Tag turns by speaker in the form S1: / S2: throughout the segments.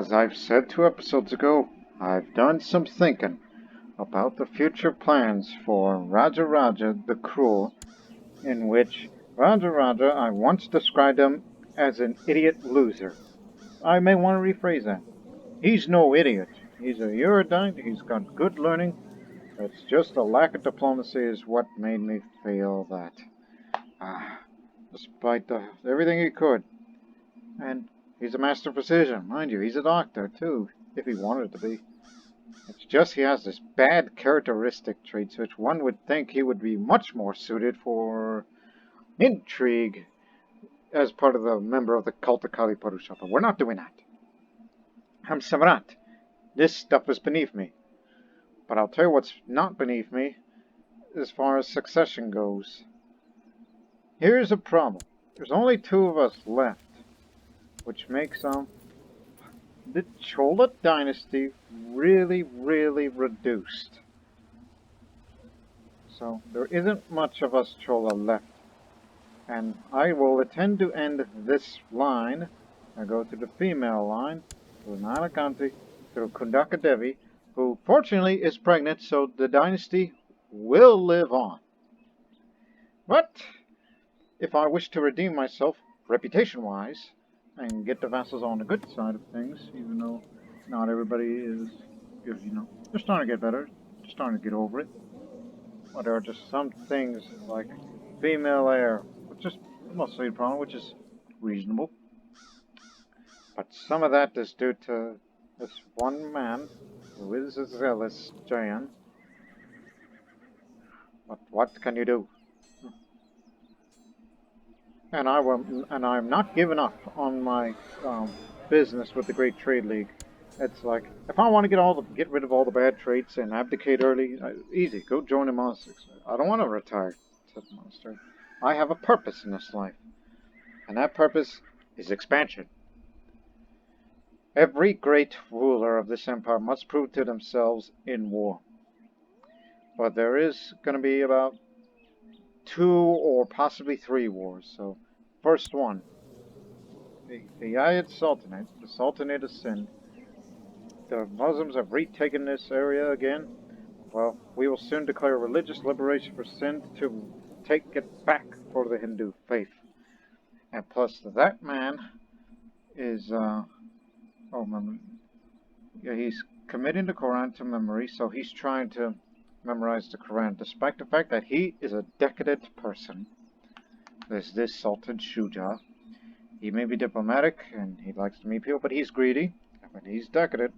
S1: As I've said 2 episodes ago, I've done some thinking about the future plans for Raja Raja the Cruel, in which Raja Raja I once described him as an idiot loser. I may want to rephrase that. He's no idiot. He's a erudite, he's got good learning. It's just a lack of diplomacy is what made me feel that, ah, despite everything he could. And he's a master of precision, mind you, he's a doctor too, if he wanted to be. It's just he has this bad characteristic traits which one would think he would be much more suited for intrigue as part of the member of the cult of Kali Purusha. But we're not doing that. I'm Samrat. This stuff is beneath me. But I'll tell you what's not beneath me as far as succession goes. Here's a problem. There's only 2 of us left, which makes the Chola dynasty really reduced. So there isn't much of us Chola left. And I will intend to end this line. I go to the female line, through Nalakanti, through Kundaka Devi, who fortunately is pregnant, so the dynasty will live on. But if I wish to redeem myself, reputation-wise, and get the vassals on the good side of things, even though not everybody is, they're starting to get better, they're starting to get over it. But there are just some things like female heir, which is mostly a problem, which is reasonable. But some of that is due to this one man, who is a zealous giant. But what can you do? And I'm not giving up on my business with the Great Trade League. It's like, if I want to get rid of all the bad traits and abdicate early, easy, go join the monasteries. I don't want to retire to the monastery. I have a purpose in this life, and that purpose is expansion. Every great ruler of this empire must prove to themselves in war. But there is going to be about 2 or possibly 3 wars. So, first one, the Ayad Sultanate, the Sultanate of Sind. The Muslims have retaken this area again. Well, we will soon declare religious liberation for Sind to take it back for the Hindu faith. And plus, that man is, he's committing the Quran to memory, so he's trying to memorize the Quran, despite the fact that he is a decadent person. There's this Sultan Shuja. He may be diplomatic, and he likes to meet people, but he's greedy, and he's decadent.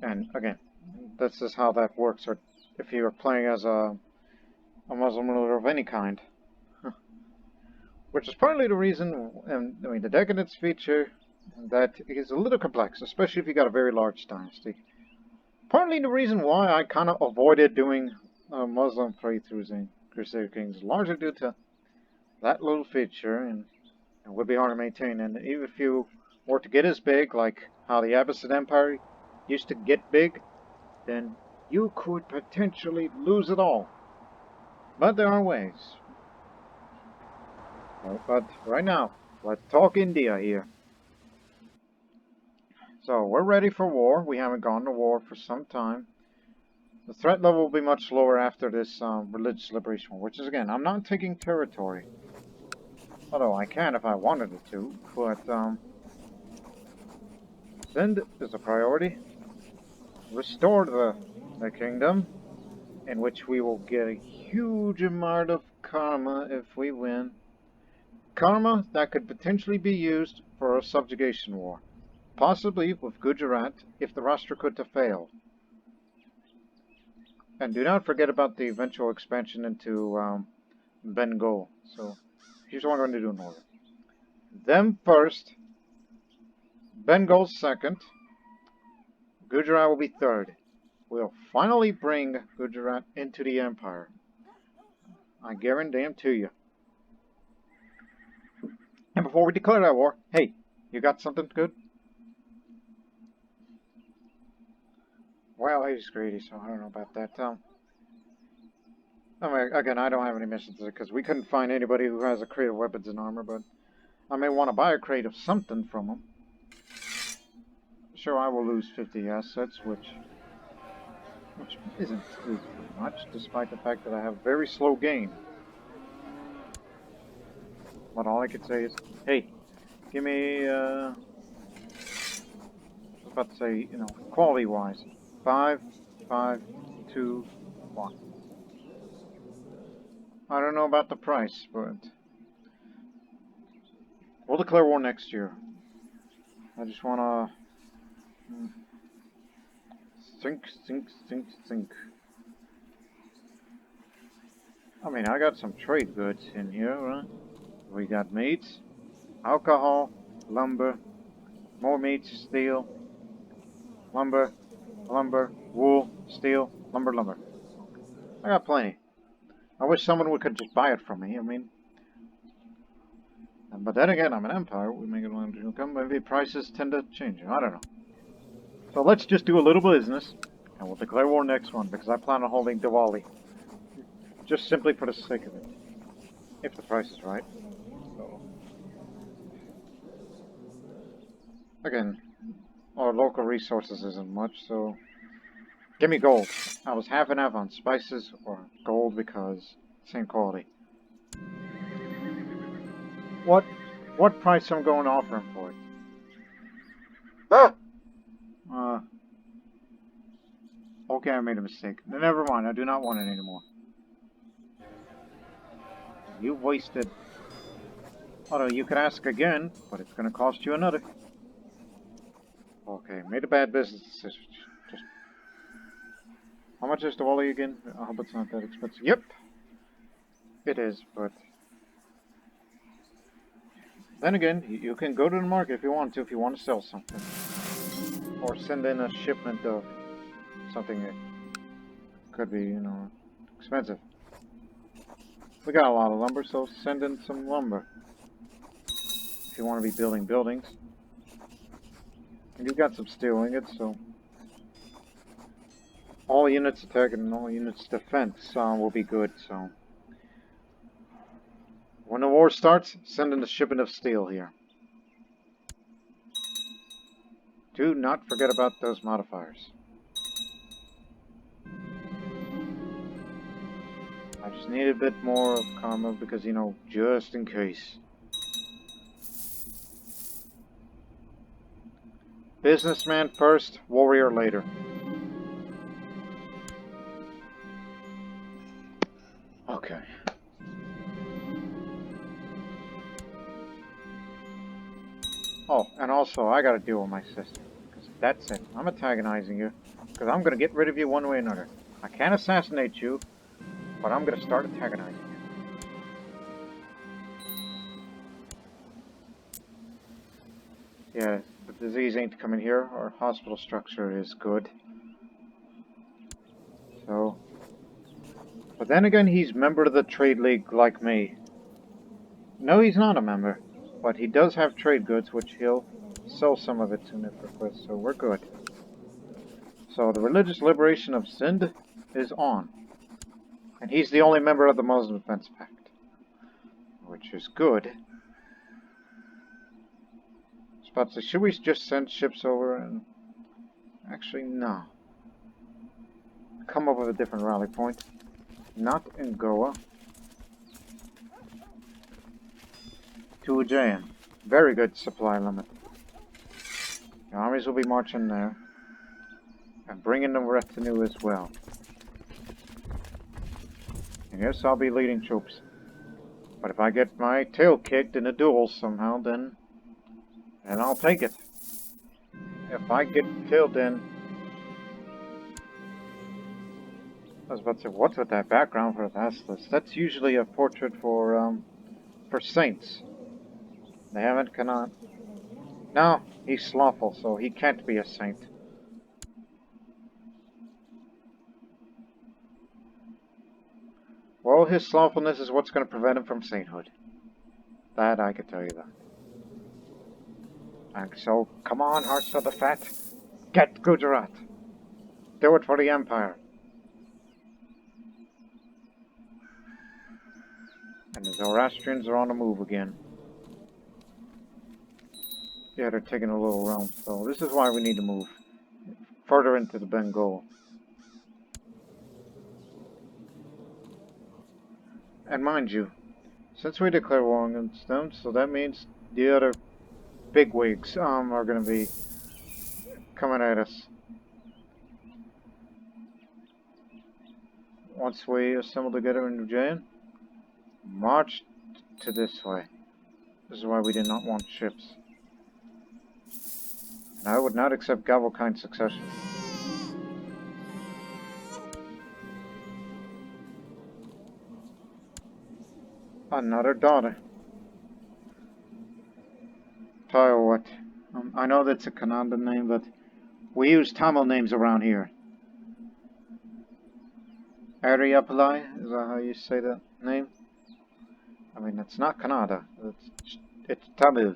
S1: And again, this is how that works, or if you're playing as a Muslim ruler of any kind. Which is partly the reason, the decadence feature, that is a little complex, especially if you got a very large dynasty. Partly the reason why I kind of avoided doing Muslim playthroughs in Crusader Kings, largely due to that little feature, and it would be hard to maintain. And even if you were to get as big, like how the Abbasid Empire used to get big, then you could potentially lose it all. But there are ways. But right now, let's talk India here. So, we're ready for war. We haven't gone to war for some time. The threat level will be much lower after this religious liberation war, which is, again, I'm not taking territory. Although I can if I wanted it to, but Sind is a priority. Restore the kingdom, in which we will get a huge amount of karma if we win. Karma that could potentially be used for a subjugation war. Possibly with Gujarat if the Rashtrakuta failed. And do not forget about the eventual expansion into Bengal. So here's what I'm going to do in order. Them first, Bengal second, Gujarat will be third. We'll finally bring Gujarat into the empire. I guarantee them to you. And before we declare that war, hey, you got something good? Well, he's greedy, so I don't know about that. Again, I don't have any missions because we couldn't find anybody who has a crate of weapons and armor, but I may want to buy a crate of something from him. Sure, I will lose 50 assets, which isn't too much, despite the fact that I have very slow gain. But all I could say is, hey, give me, I was about to say, you know, quality-wise, 5, 5, 2, 1. I don't know about the price, but we'll declare war next year. I just want to think. I mean, I got some trade goods in here, right? We got meats, alcohol, lumber, more meats, steel, lumber, wool, steel, lumber. I got plenty. I wish someone could just buy it from me. I mean, but then again, I'm an empire. We make it come. Maybe prices tend to change. I don't know. So let's just do a little business, and we'll declare war next one because I plan on holding Diwali, just simply for the sake of it, if the price is right. So, again, our local resources isn't much, so give me gold. I was half and half on spices or gold because same quality. What price I'm going to offer him for it? Okay, I made a mistake. Never mind, I do not want it anymore. You wasted. Although you could ask again, but it's going to cost you another. Okay, made a bad business decision. Just how much is the Wally again? I hope it's not that expensive. Yep, it is, but then again, you can go to the market if you want to sell something. Or send in a shipment of something that could be, you know, expensive. We got a lot of lumber, so send in some lumber. If you want to be building buildings. And you've got some steel ingots, so all units attack and all units defense will be good, so when the war starts, send in a shipment of steel here. Do not forget about those modifiers. I just need a bit more of karma because, you know, just in case. Businessman first, warrior later. Okay. Oh, and also, I gotta deal with my sister. Because that's it. I'm antagonizing you. Because I'm gonna get rid of you one way or another. I can't assassinate you, but I'm gonna start antagonizing you. Yeah, the disease ain't coming here. Our hospital structure is good. So... But then again, he's a member of the Trade League like me. No, he's not a member. But he does have trade goods, which he'll sell some of it to me for request, so we're good. So the religious liberation of Sind is on. And he's the only member of the Muslim Defense Pact. Which is good. I was about to say, should we just send ships over and... Actually, no. Come up with a different rally point. Not in Goa. To Ujjain. Very good supply limit. The armies will be marching there. And bringing the retinue as well. And yes, I'll be leading troops. But if I get my tail kicked in a duel somehow, then I'll take it. If I get killed, then... I was about to say, what's with that background for a basilisk? That's usually a portrait for saints. They haven't cannot. No, he's slothful, so he can't be a saint. Well, his slothfulness is what's going to prevent him from sainthood. That I could tell you that. And so, come on, Hearts of the Fat. Get Gujarat. Do it for the Empire. And the Zoroastrians are on the move again. Yeah, they're taking a little realm, so this is why we need to move further into the Bengal. And mind you, since we declare war against them, so that means the other bigwigs are going to be coming at us. Once we assemble together in Ujjain, march to this way. This is why we did not want ships. And I would not accept Gavelkind succession. Another daughter. Tell you what, I know that's a Kannada name, but we use Tamil names around here. Ariapalai, is that how you say that name? I mean, it's not Kannada, it's Tamil.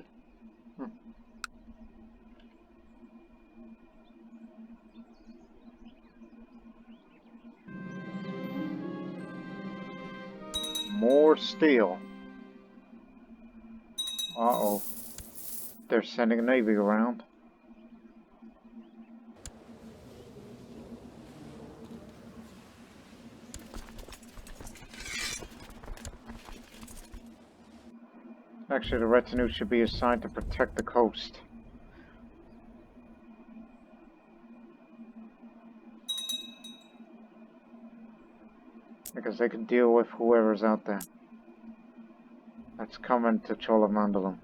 S1: More steel. Uh-oh. They're sending a navy around. Actually, the retinue should be assigned to protect the coast. Because they can deal with whoever's out there that's coming to Chola Mandalam.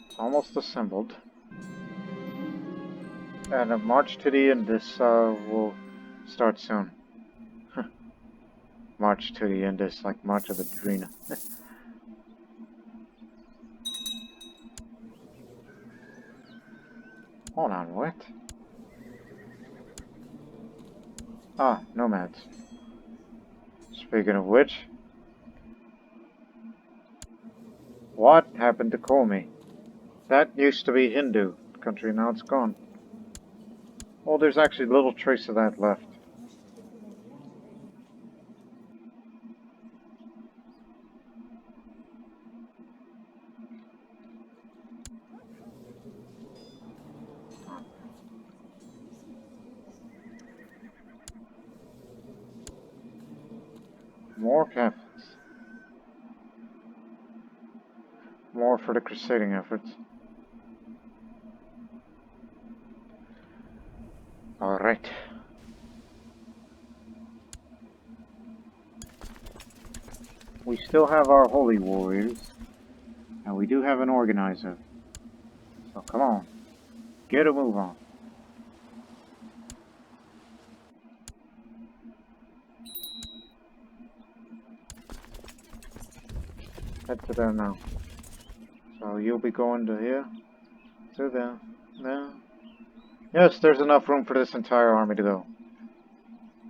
S1: It's almost assembled. And a march to the Indus will start soon. March to the Indus, like March of the Drina. Hold on, what? Ah, nomads. Speaking of which, what happened to Komi? That used to be Hindu country, now it's gone. Oh, there's actually little trace of that left. More captains. More for the crusading efforts. Alright. We still have our holy warriors. And we do have an organizer. So come on. Get a move on. Head to there now. So you'll be going to here. To there. There. Yes, there's enough room for this entire army to go.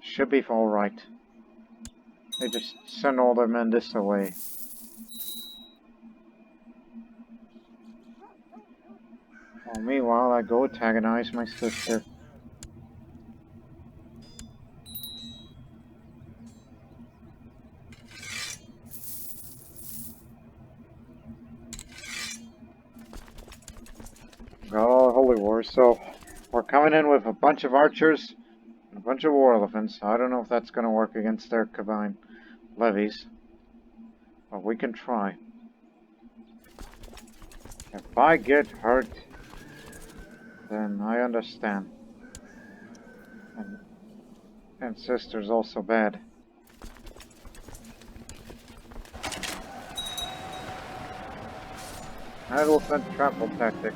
S1: Should be alright. They just send all their men this way. Well, meanwhile, I go antagonize my sister. Got all the holy wars, so we're coming in with a bunch of archers and a bunch of war elephants. I don't know if that's going to work against their combined levies, but we can try. If I get hurt, then I understand. And sister's also bad. Elephant trample tactic.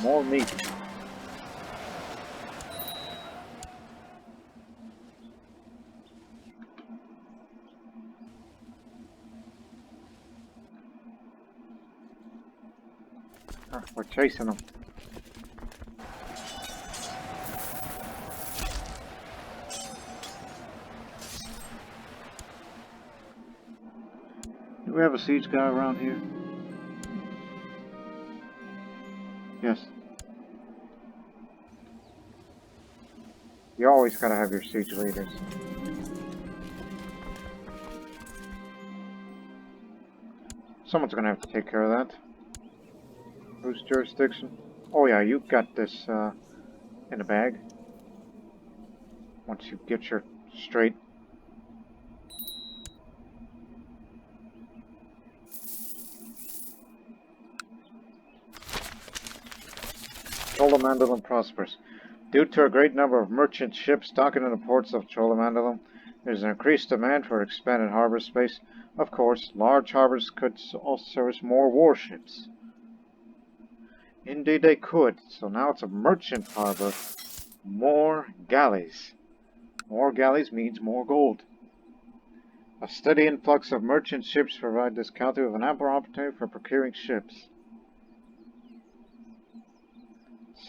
S1: More meat. We're chasing them. Do we have a siege guy around here? Yes. You always gotta have your siege leaders. Someone's gonna have to take care of that. Whose jurisdiction? Oh yeah, you got this in a bag. Once you get your straight. Chola prospers. Due to a great number of merchant ships docking in the ports of Cholamandalam, there's an increased demand for expanded harbor space. Of course, large harbors could also service more warships. Indeed they could. So now it's a merchant harbor. More galleys. More galleys means more gold. A steady influx of merchant ships provide this county with an ample opportunity for procuring ships.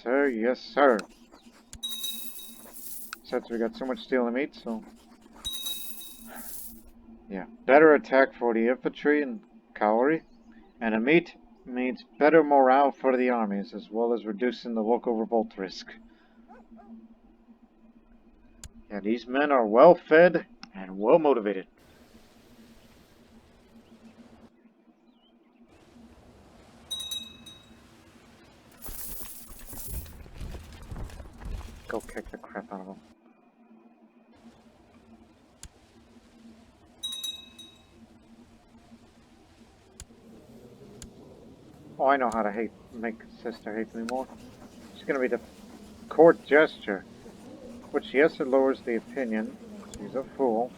S1: Sir, yes sir. Since we got so much steel and meat, so... yeah, better attack for the infantry and cavalry. And a meat means better morale for the armies, as well as reducing the local revolt risk. Yeah, these men are well fed and well motivated. Go kick the crap out of them. Oh, I know how to make sister hate me more. It's gonna be the court gesture, which yes, it lowers the opinion. She's a fool.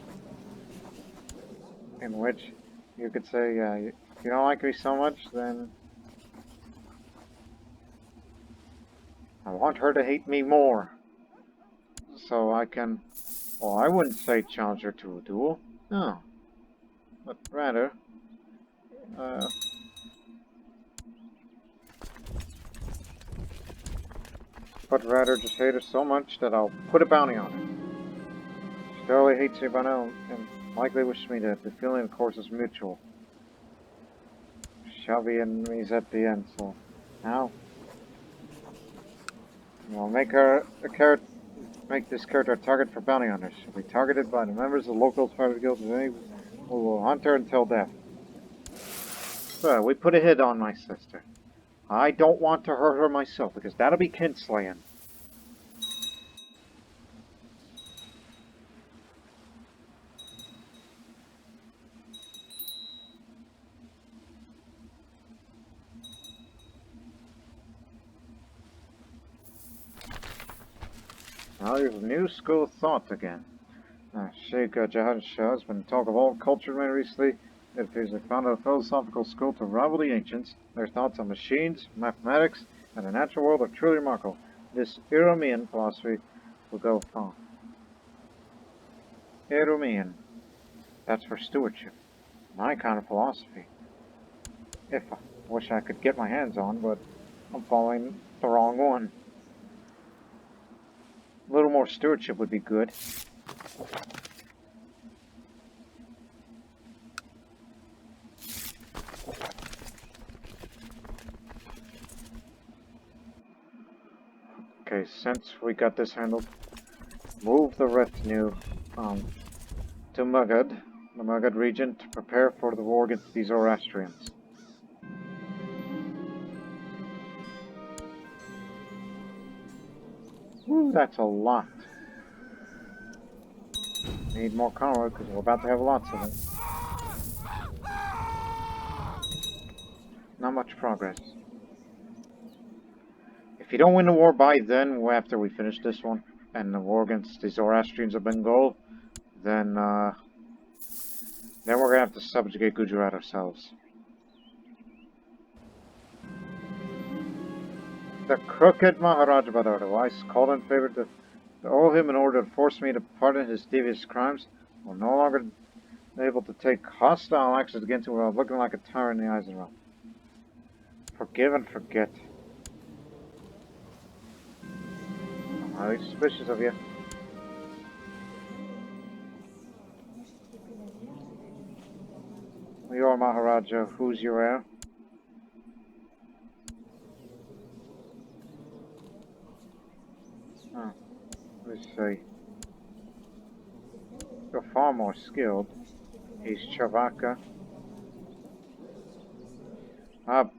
S1: In which you could say, if you don't like me so much, then I want her to hate me more. So I can, well, I wouldn't say challenge her to a duel, no. But rather, just hate her so much that I'll put a bounty on her. She thoroughly hates me by now, and likely wishes me death. The feeling, of course, is mutual. Shall be enemies at the end, so now we'll make this character a target for bounty hunters. She'll be targeted by the members of the local pirate guild who will hunt her until death. So we put a hit on my sister. I don't want to hurt her myself, because that'll be kinslaying. Now there's a new school of thought again. CK2 has been talk of all culture men recently. It appears they founded a philosophical school to rival the ancients. Their thoughts on machines, mathematics, and the natural world are truly remarkable. This Iromean philosophy will go far. Iromean. That's for stewardship. My kind of philosophy. If I wish I could get my hands on, but I'm following the wrong one. A little more stewardship would be good. Okay, since we got this handled, move the retinue to Magad, the Magad region, to prepare for the war against the Zoroastrians. Woo, that's a lot. Need more convoy because we're about to have lots of it. Not much progress. If you don't win the war by then, after we finish this one, and the war against the Zoroastrians of Bengal, then we're gonna have to subjugate Gujarat ourselves. The crooked Maharaja Badar, the wise called in favor to owe him in order to force me to pardon his devious crimes, will no longer be able to take hostile actions against him without looking like a tyrant in the eyes of the realm. Forgive and forget. I'm highly suspicious of you. We are Maharaja, who's your heir? Oh, let's see. You're far more skilled. He's Chavaka. Let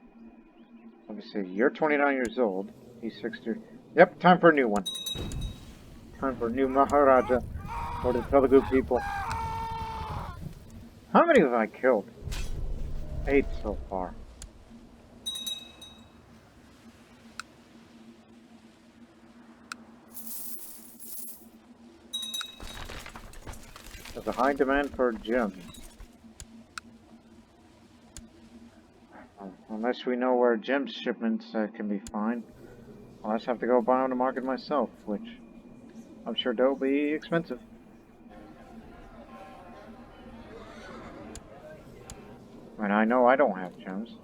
S1: me see. You're 29 years old. He's 60. Yep, time for a new one. Time for a new Maharaja. Or to tell the good people. How many have I killed? 8 so far. There's a high demand for gems. Unless we know where gem shipments can be found, I'll just have to go buy on the market myself, which I'm sure they'll be expensive. And I know I don't have gems.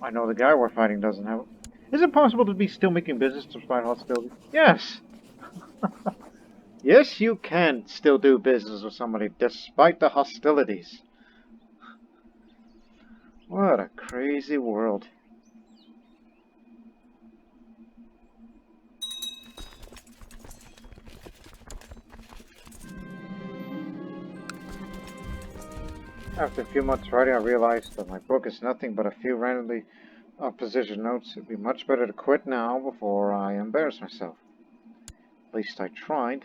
S1: I know the guy we're fighting doesn't have it. Is it possible to be still making business despite hostility? Yes! Yes, you can still do business with somebody despite the hostilities. What a crazy world. After a few months writing, I realized that my book is nothing but a few randomly positioned notes. It'd be much better to quit now before I embarrass myself. At least I tried.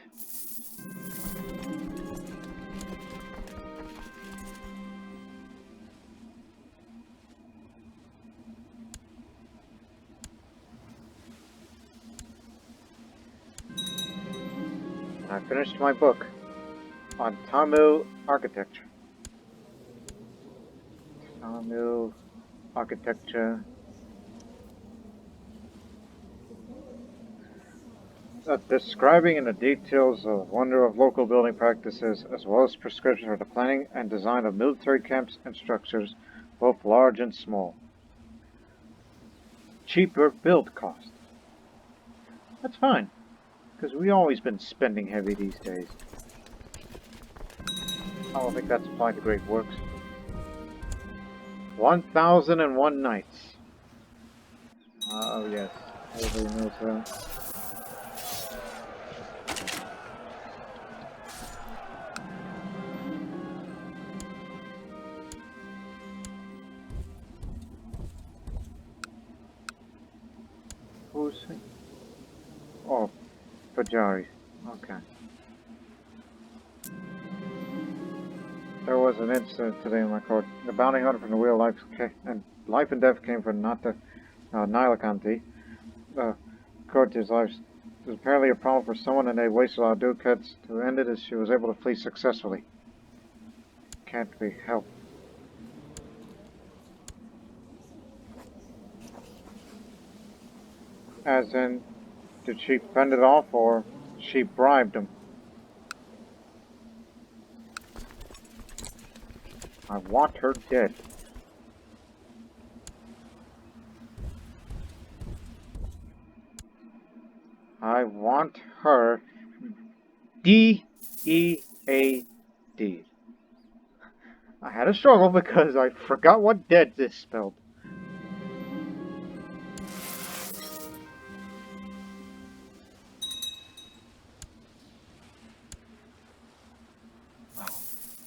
S1: I finished my book on Tamil architecture. Tamil architecture. Describing in the details the wonder of local building practices, as well as prescriptions for the planning and design of military camps and structures, both large and small. Cheaper build cost. That's fine, because we've always been spending heavy these days. I don't think that's applied to great works. 1001 Nights. Oh yes, everybody knows that. Who's he? Oh, Pajari. Okay. There was an incident today in my court. The bounty hunter from the Wheel of Life and Death came from Nata Nilakanti. The court's life was apparently a problem for someone, and they wasted a lot of ducats to end it as she was able to flee successfully. Can't be helped. As in, did she fend it off, or she bribed him? I want her dead. I want her D-E-A-D. I had a struggle because I forgot what dead is spelled.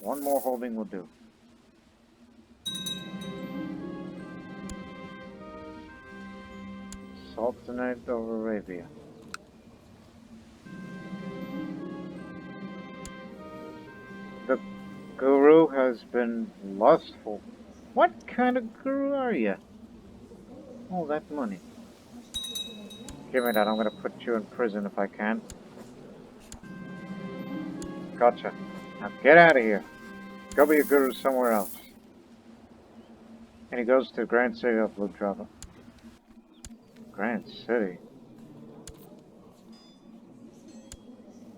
S1: One more holding will do. Sultanate of Arabia. The guru has been lustful. What kind of guru are you? All that money. Give me that. I'm going to put you in prison if I can. Gotcha. Now get out of here. Go be a guru somewhere else. And he goes to the Grand City of Ludrava. Grand City?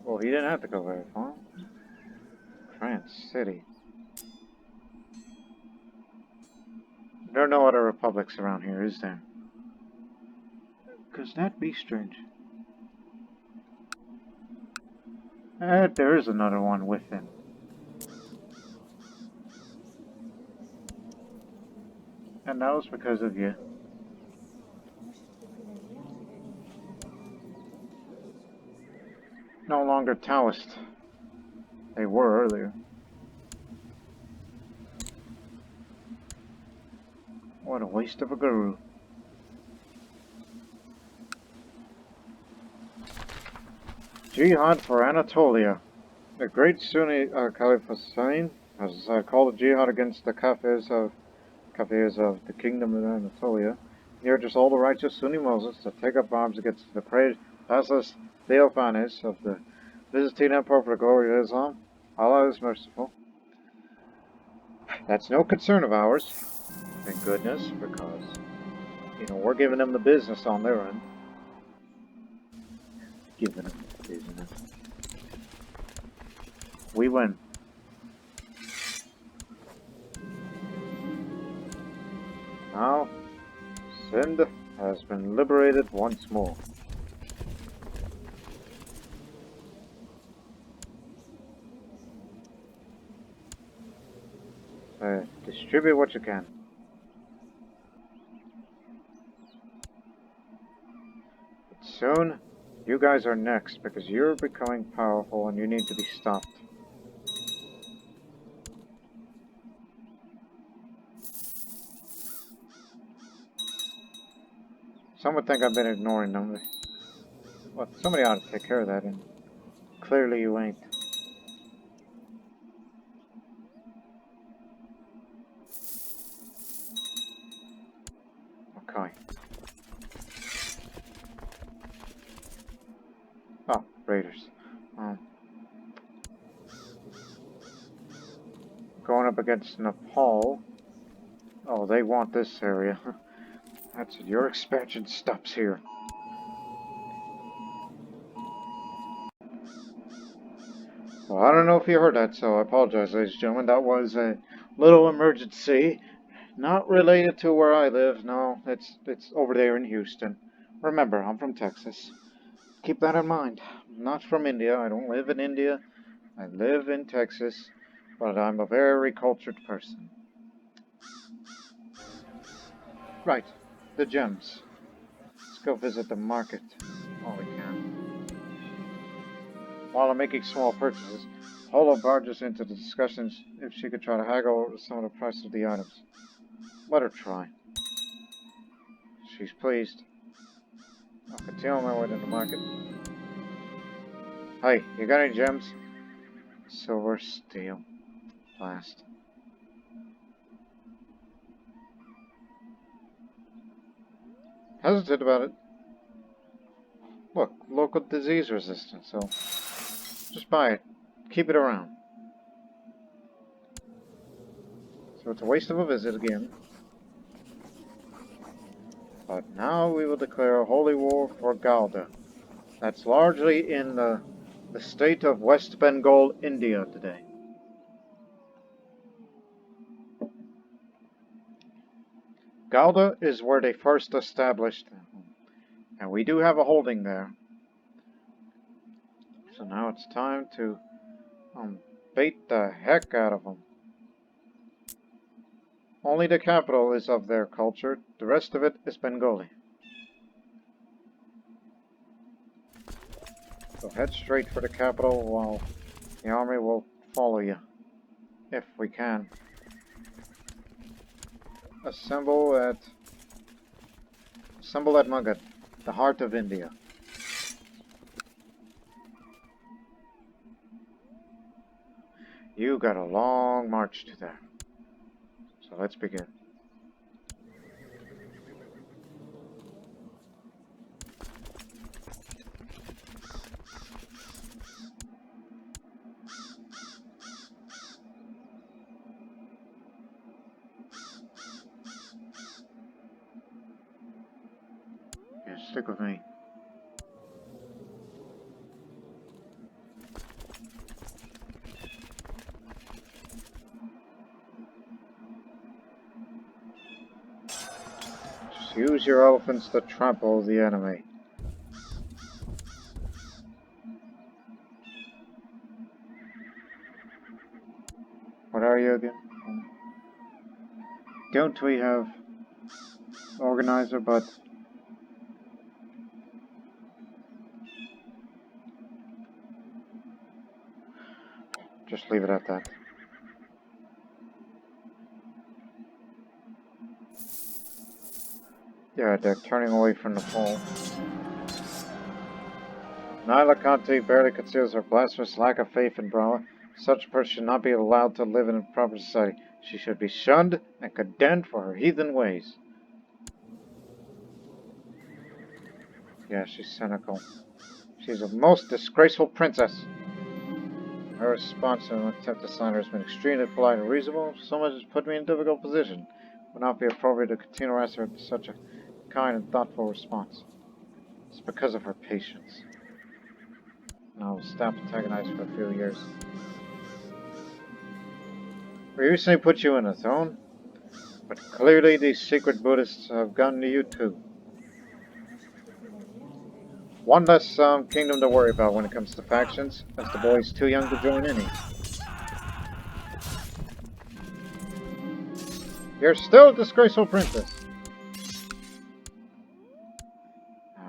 S1: Well, he didn't have to go very far. Grand City. There are no other republics around here, is there? Because that'd be strange. There is another one with him. And that was because of you. No longer Taoist. They were earlier. What a waste of a guru. Jihad for Anatolia. The great Sunni Caliph Hussein has called a jihad against the Kafirs of the Kingdom of Anatolia. He urges all the righteous Sunni Muslims to take up arms against the depraved Basilisk Theophanes of the Byzantine Empire for the glory of Islam. Allah is merciful. That's no concern of ours, thank goodness, because, we're giving them the business on their end. Giving them the business. We win. Now, Sind has been liberated once more. Distribute what you can. But soon, you guys are next because you're becoming powerful and you need to be stopped. Some would think I've been ignoring them. Well, somebody ought to take care of that, and clearly you ain't. Okay. Oh, raiders. Going up against Nepal. Oh, they want this area. That's it. Your expansion stops here. Well, I don't know if you heard that, so I apologize, ladies and gentlemen. That was a little emergency. Not related to where I live. No, it's over there in Houston. Remember, I'm from Texas. Keep that in mind. I'm not from India. I don't live in India. I live in Texas. But I'm a very cultured person. Right. The gems. Let's go visit the market while we can. While I'm making small purchases, Chola barges into the discussions if she could try to haggle over some of the price of the items. Let her try. She's pleased. I'll continue my way to the market. Hey, you got any gems? Silver, steel, blast. Hesitant about it. Look, local disease resistance, so just buy it. Keep it around. So it's a waste of a visit again. But now we will declare a holy war for Gauda. That's largely in the state of West Bengal, India today. Gauda is where they first established them. And we do have a holding there. So now it's time to bait the heck out of them. Only the capital is of their culture. The rest of it is Bengali. So head straight for the capital while the army will follow you. If we can. Assemble at Magadh, the heart of India. You got a long march to there. So let's begin. Yeah, stick with me. Just use your elephants to trample the enemy. What are you again? Don't we have organizer, but just leave it at that. Yeah, they're turning away from the pole. Nyla Conte barely conceals her blasphemous lack of faith in Brahma. Such a person should not be allowed to live in a proper society. She should be shunned and condemned for her heathen ways. Yeah, she's cynical. She's a most disgraceful princess. Her response to an attempt to slander has been extremely polite and reasonable, so much as put me in a difficult position. It would not be appropriate to continue to ask her such a kind and thoughtful response. It's because of her patience. And I will stop antagonizing for a few years. We recently put you in a throne, but clearly these secret Buddhists have gotten to you too. One less kingdom to worry about when it comes to factions, as the boy's too young to join any. You're still a disgraceful princess.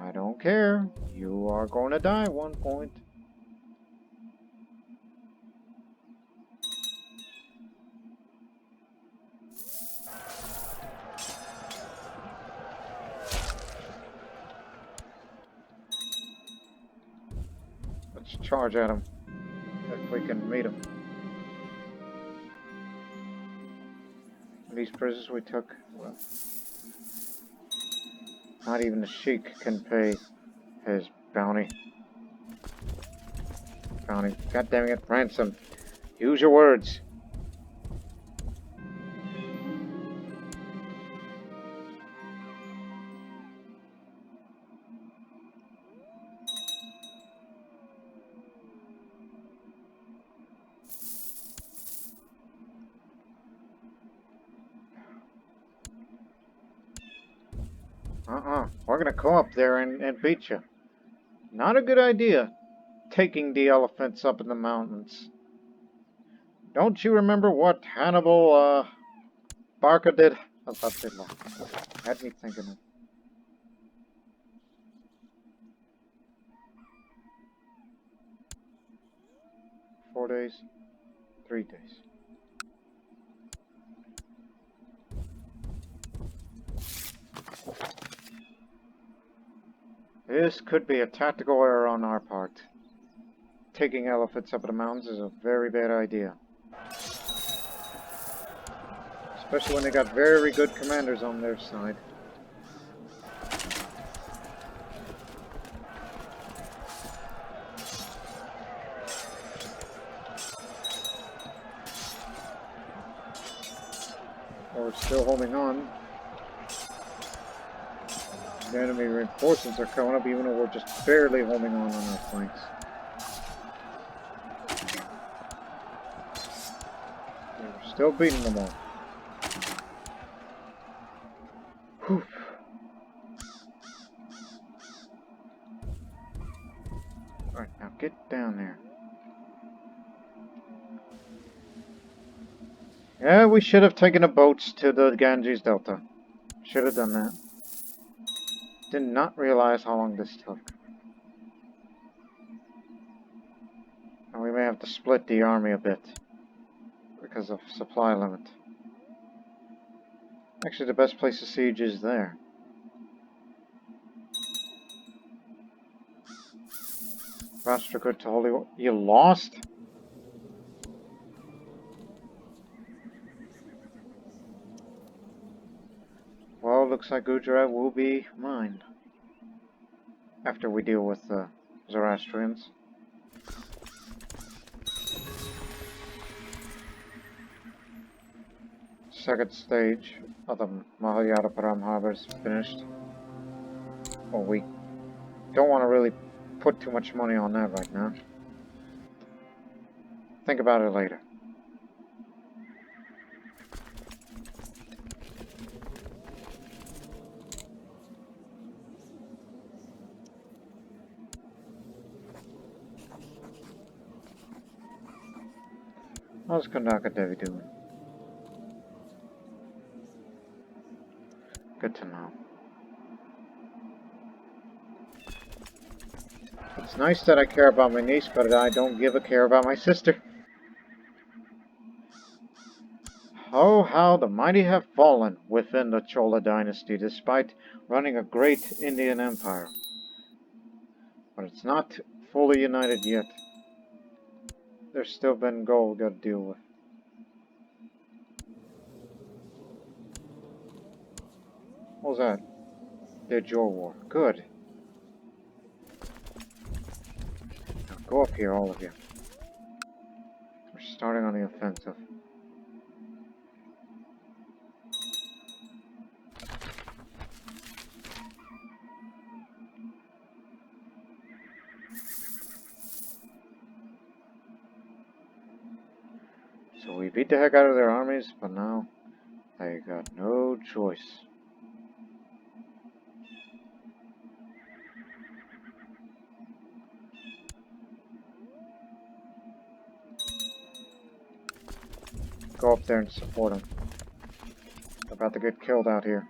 S1: I don't care. You are going to die at one point. Let's charge at him, if we can meet him. These prisoners we took, well, not even the sheik can pay his bounty. God damn it, ransom. Use your words. We're gonna go up there and beat you. Not a good idea, taking the elephants up in the mountains. Don't you remember what Hannibal, Barca did? Had me thinking. 4 days, 3 days. This could be a tactical error on our part. Taking elephants up in the mountains is a very bad idea. Especially when they got very good commanders on their side. We're still holding on. The enemy reinforcements are coming up even though we're just barely holding on our flanks. We're still beating them all. Whew. Alright, now get down there. Yeah, we should have taken the boats to the Ganges Delta. Should have done that. Did not realize how long this took. And we may have to split the army a bit because of supply limit. Actually, the best place to siege is there. Rashtragut to Holy... You lost? Well, looks like Gujarat will be mine. After we deal with the Zoroastrians. Second stage of the Mahayadapuram harbor is finished. Well, we don't want to really put too much money on that right now. Think about it later. How's Kandaka Devi doing? Good to know. It's nice that I care about my niece, but I don't give a care about my sister. Oh, how the mighty have fallen within the Chola dynasty despite running a great Indian empire. But it's not fully united yet. There's still Bengal we gotta deal with. What was that? Did your war. Good. Now go up here, all of you. We're starting on the offensive. So we beat the heck out of their armies, but now they got no choice. Go up there and support them. They're about to get killed out here.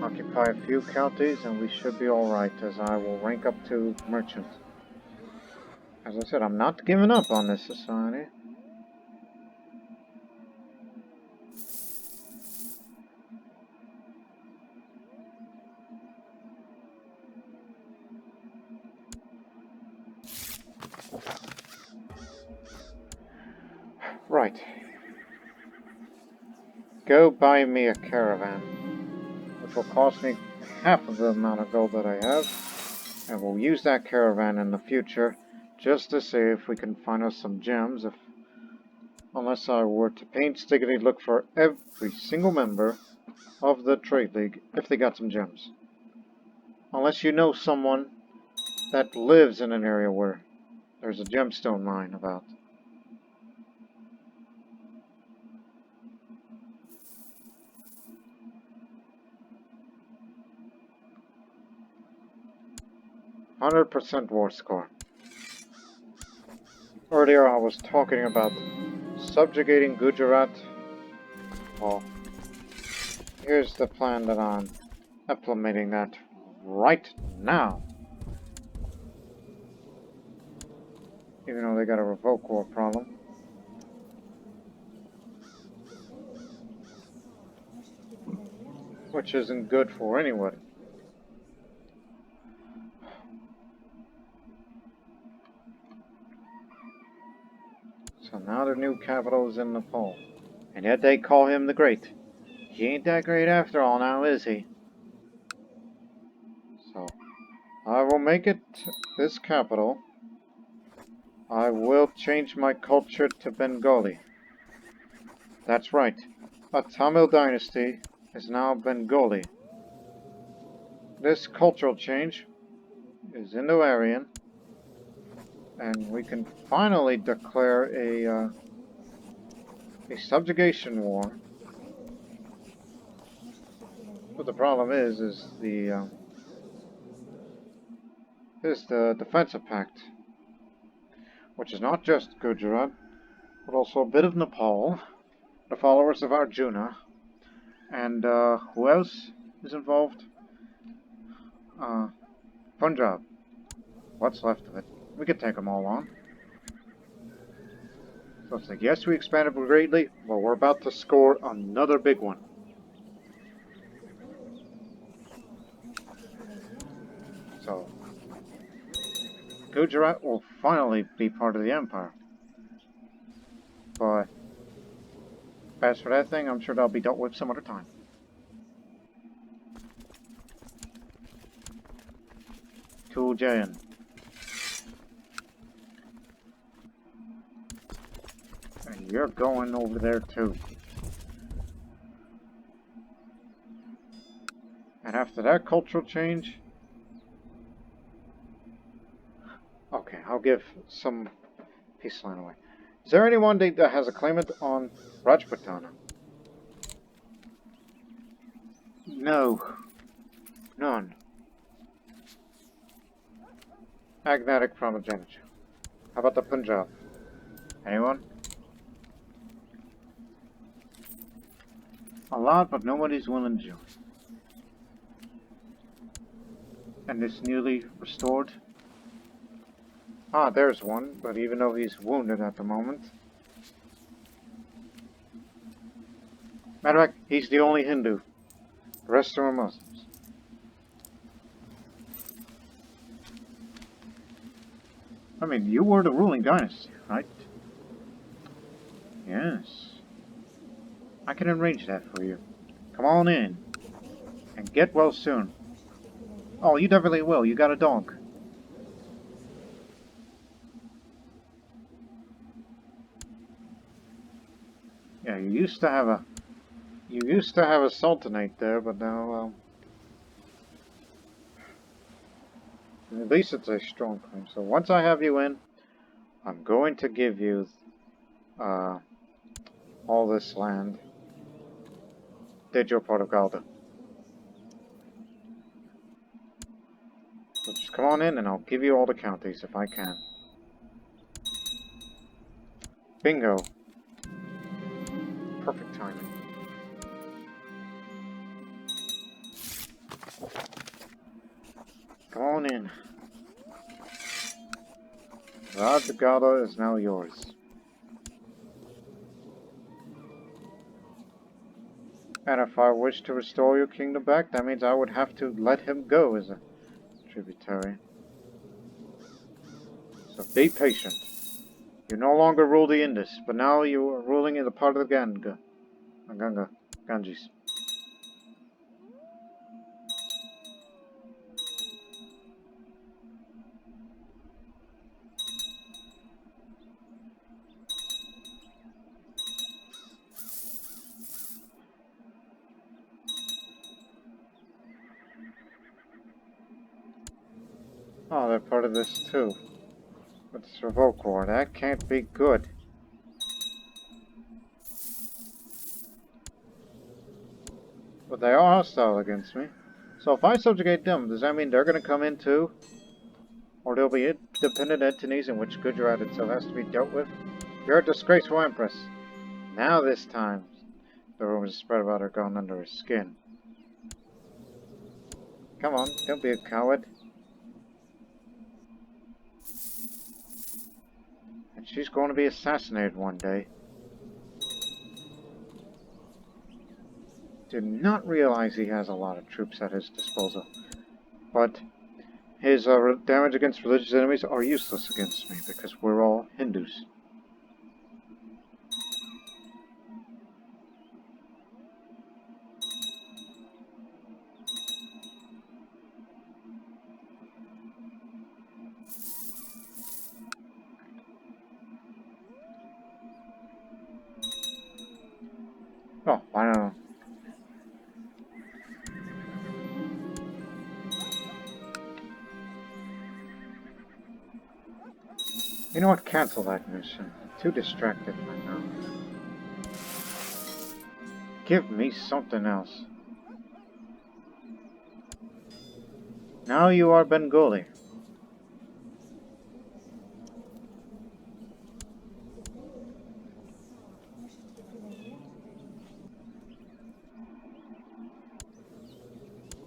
S1: Occupy a few counties and we should be alright, as I will rank up to merchant. As I said, I'm not giving up on this society. Right. Go buy me a caravan, which will cost me half of the amount of gold that I have, and we'll use that caravan in the future just to see if we can find us some gems, unless I were to painstakingly look for every single member of the trade league if they got some gems. Unless you know someone that lives in an area where there's a gemstone mine about. "100% war score." Earlier I was talking about subjugating Gujarat. Well, here's the plan that I'm implementing that right now. Even though they got a revoke war problem. Which isn't good for anyone. So now their new capital is in Nepal. And yet they call him the Great. He ain't that great after all now, is he? So, I will make it this capital. I will change my culture to Bengali. That's right. A Tamil dynasty is now Bengali. This cultural change is Indo-Aryan, and we can finally declare a subjugation war. But the problem is the defensive pact, which is not just Gujarat, but also a bit of Nepal, the followers of Arjuna, and who else is involved? Punjab. What's left of it? We could take them all on. So it's like, yes, we expanded greatly, but we're about to score another big one. So, Gujarat will finally be part of the empire. But as for that thing, I'm sure that'll be dealt with some other time. To Jayan. And you're going over there too. And after that cultural change... Okay, I'll give some peace line away. Is there anyone that has a claimant on Rajputana? No. None. Agnatic primogeniture. How about the Punjab? Anyone? A lot, but nobody's willing to join. And this newly restored? Ah, there's one, but even though he's wounded at the moment. Matter of fact, he's the only Hindu. The rest are Muslims. I mean, you were the ruling dynasty, right? Yes. I can arrange that for you. Come on in. And get well soon. Oh, you definitely will. You got a dog. Yeah, you used to have a sultanate there, but now, at least it's a strong claim. So once I have you in, I'm going to give you, all this land. Did your part of Galda. So just come on in and I'll give you all the counties if I can. Bingo. Perfect timing. Come on in. Galda is now yours. And if I wish to restore your kingdom back, that means I would have to let him go as a tributary. So be patient. You no longer rule the Indus, but now you are ruling in the part of the Ganges. Oh, they're part of this too. But this revoke war, that can't be good. But they are hostile against me. So if I subjugate them, does that mean they're going to come in too? Or they'll be independent entities in which Gujarat itself has to be dealt with? You're a disgraceful empress. Now this time, the rumors spread about her gone under her skin. Come on, don't be a coward. And she's going to be assassinated one day. Do not realize he has a lot of troops at his disposal. But his damage against religious enemies are useless against me because we're all Hindus. Oh, I don't know. You know what? Cancel that mission. I'm too distracted right now. Give me something else. Now you are Bengali.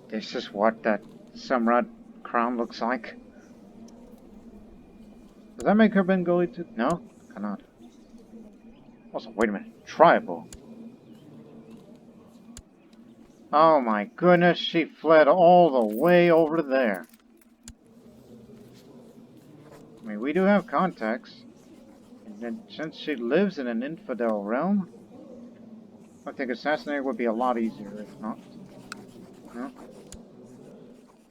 S1: This is what that Samrat crown looks like. Does that make her Bengali too? No? Cannot. Also, wait a minute. Tribal. Oh my goodness, she fled all the way over there. I mean, we do have contacts. And since she lives in an infidel realm, I think assassinating would be a lot easier, if not. No?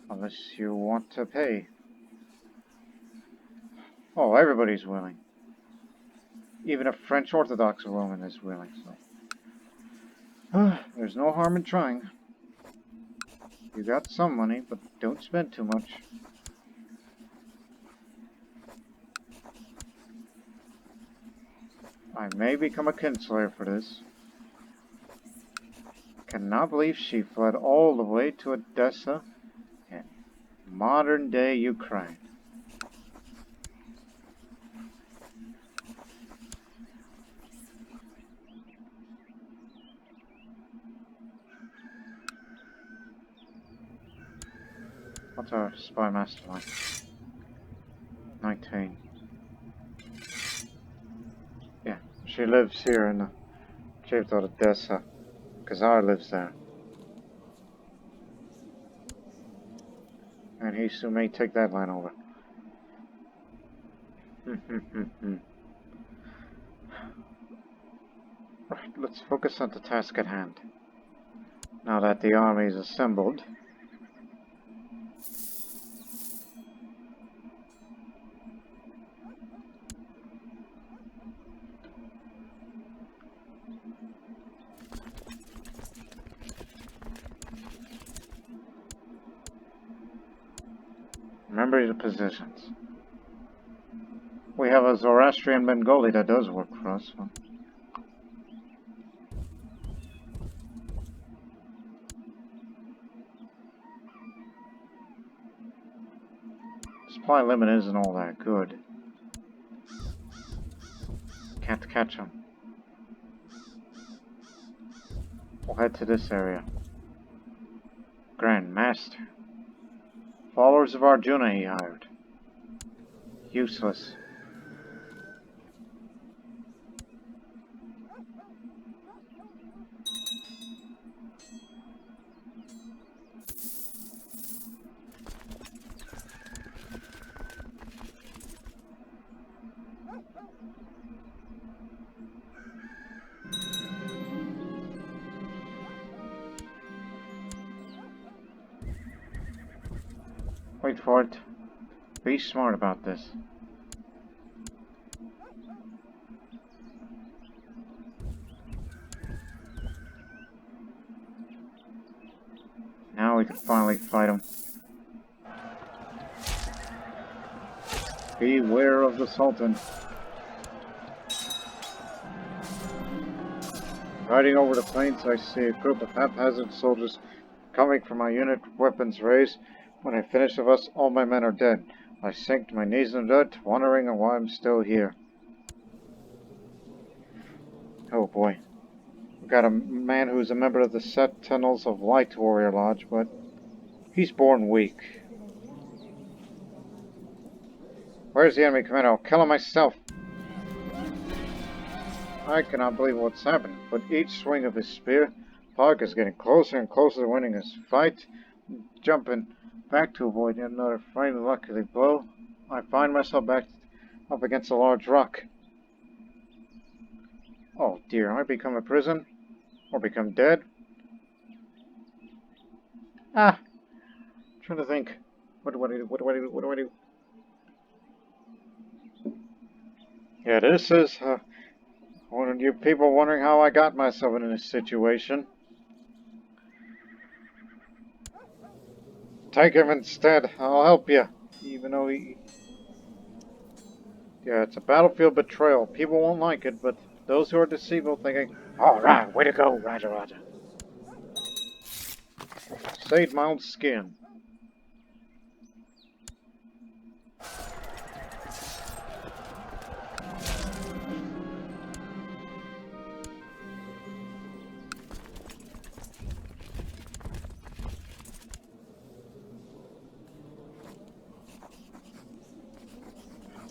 S1: Unless you want to pay. Oh, everybody's willing. Even a French Orthodox woman is willing, so. There's no harm in trying. You got some money, but don't spend too much. I may become a kinslayer for this. Cannot believe she fled all the way to Odessa in modern-day Ukraine. What's our spy mastermind? 19. Yeah, she lives here in the Cave of Odessa. Kazar lives there. And he soon may take that line over. Right, let's focus on the task at hand. Now that the army is assembled, remember the positions. We have a Zoroastrian Bengali that does work for us. So. Supply limit isn't all that good. Can't catch them. We'll head to this area. Grand Master. Followers of Arjuna he hired. Useless. Wait for it. Be smart about this. Now we can finally fight him. Beware of the Sultan. Riding over the plains, I see a group of haphazard soldiers coming from my unit, weapons raised. When I finish with us, all my men are dead. I sink to my knees in the dirt, wondering why I'm still here. Oh boy. We've got a man who's a member of the Sentinels of Light Warrior Lodge, but he's born weak. Where's the enemy commander? I'll kill him myself. I cannot believe what's happened, but each swing of his spear, Park is getting closer and closer to winning his fight. Jumping back to avoid yet another frightful lucky blow, I find myself back up against a large rock. Oh dear, I become a prison? Or become dead? Ah! I'm trying to think. What do I do? What do I do? What do I do? Yeah, this is one of you people wondering how I got myself in this situation. Take him instead. I'll help you. Even though he... Yeah, it's a battlefield betrayal. People won't like it, but those who are deceitful thinking, alright, way to go, Raja Raja. Saved my own skin.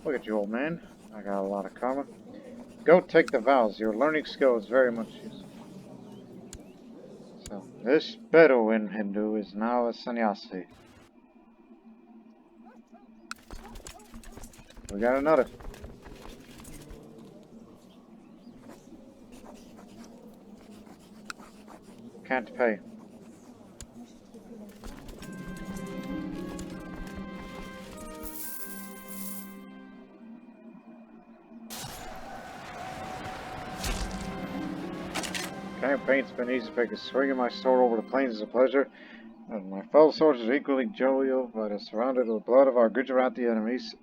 S1: Look at you, old man. I got a lot of karma. Go take the vows. Your learning skill is very much useful. So, this Bedouin Hindu is now a sannyasi. We got another. Can't pay. Campaign's been easy because swinging my sword over the plains is a pleasure, and my fellow soldiers are equally jovial, but are surrounded with the blood of our Gujarati enemies.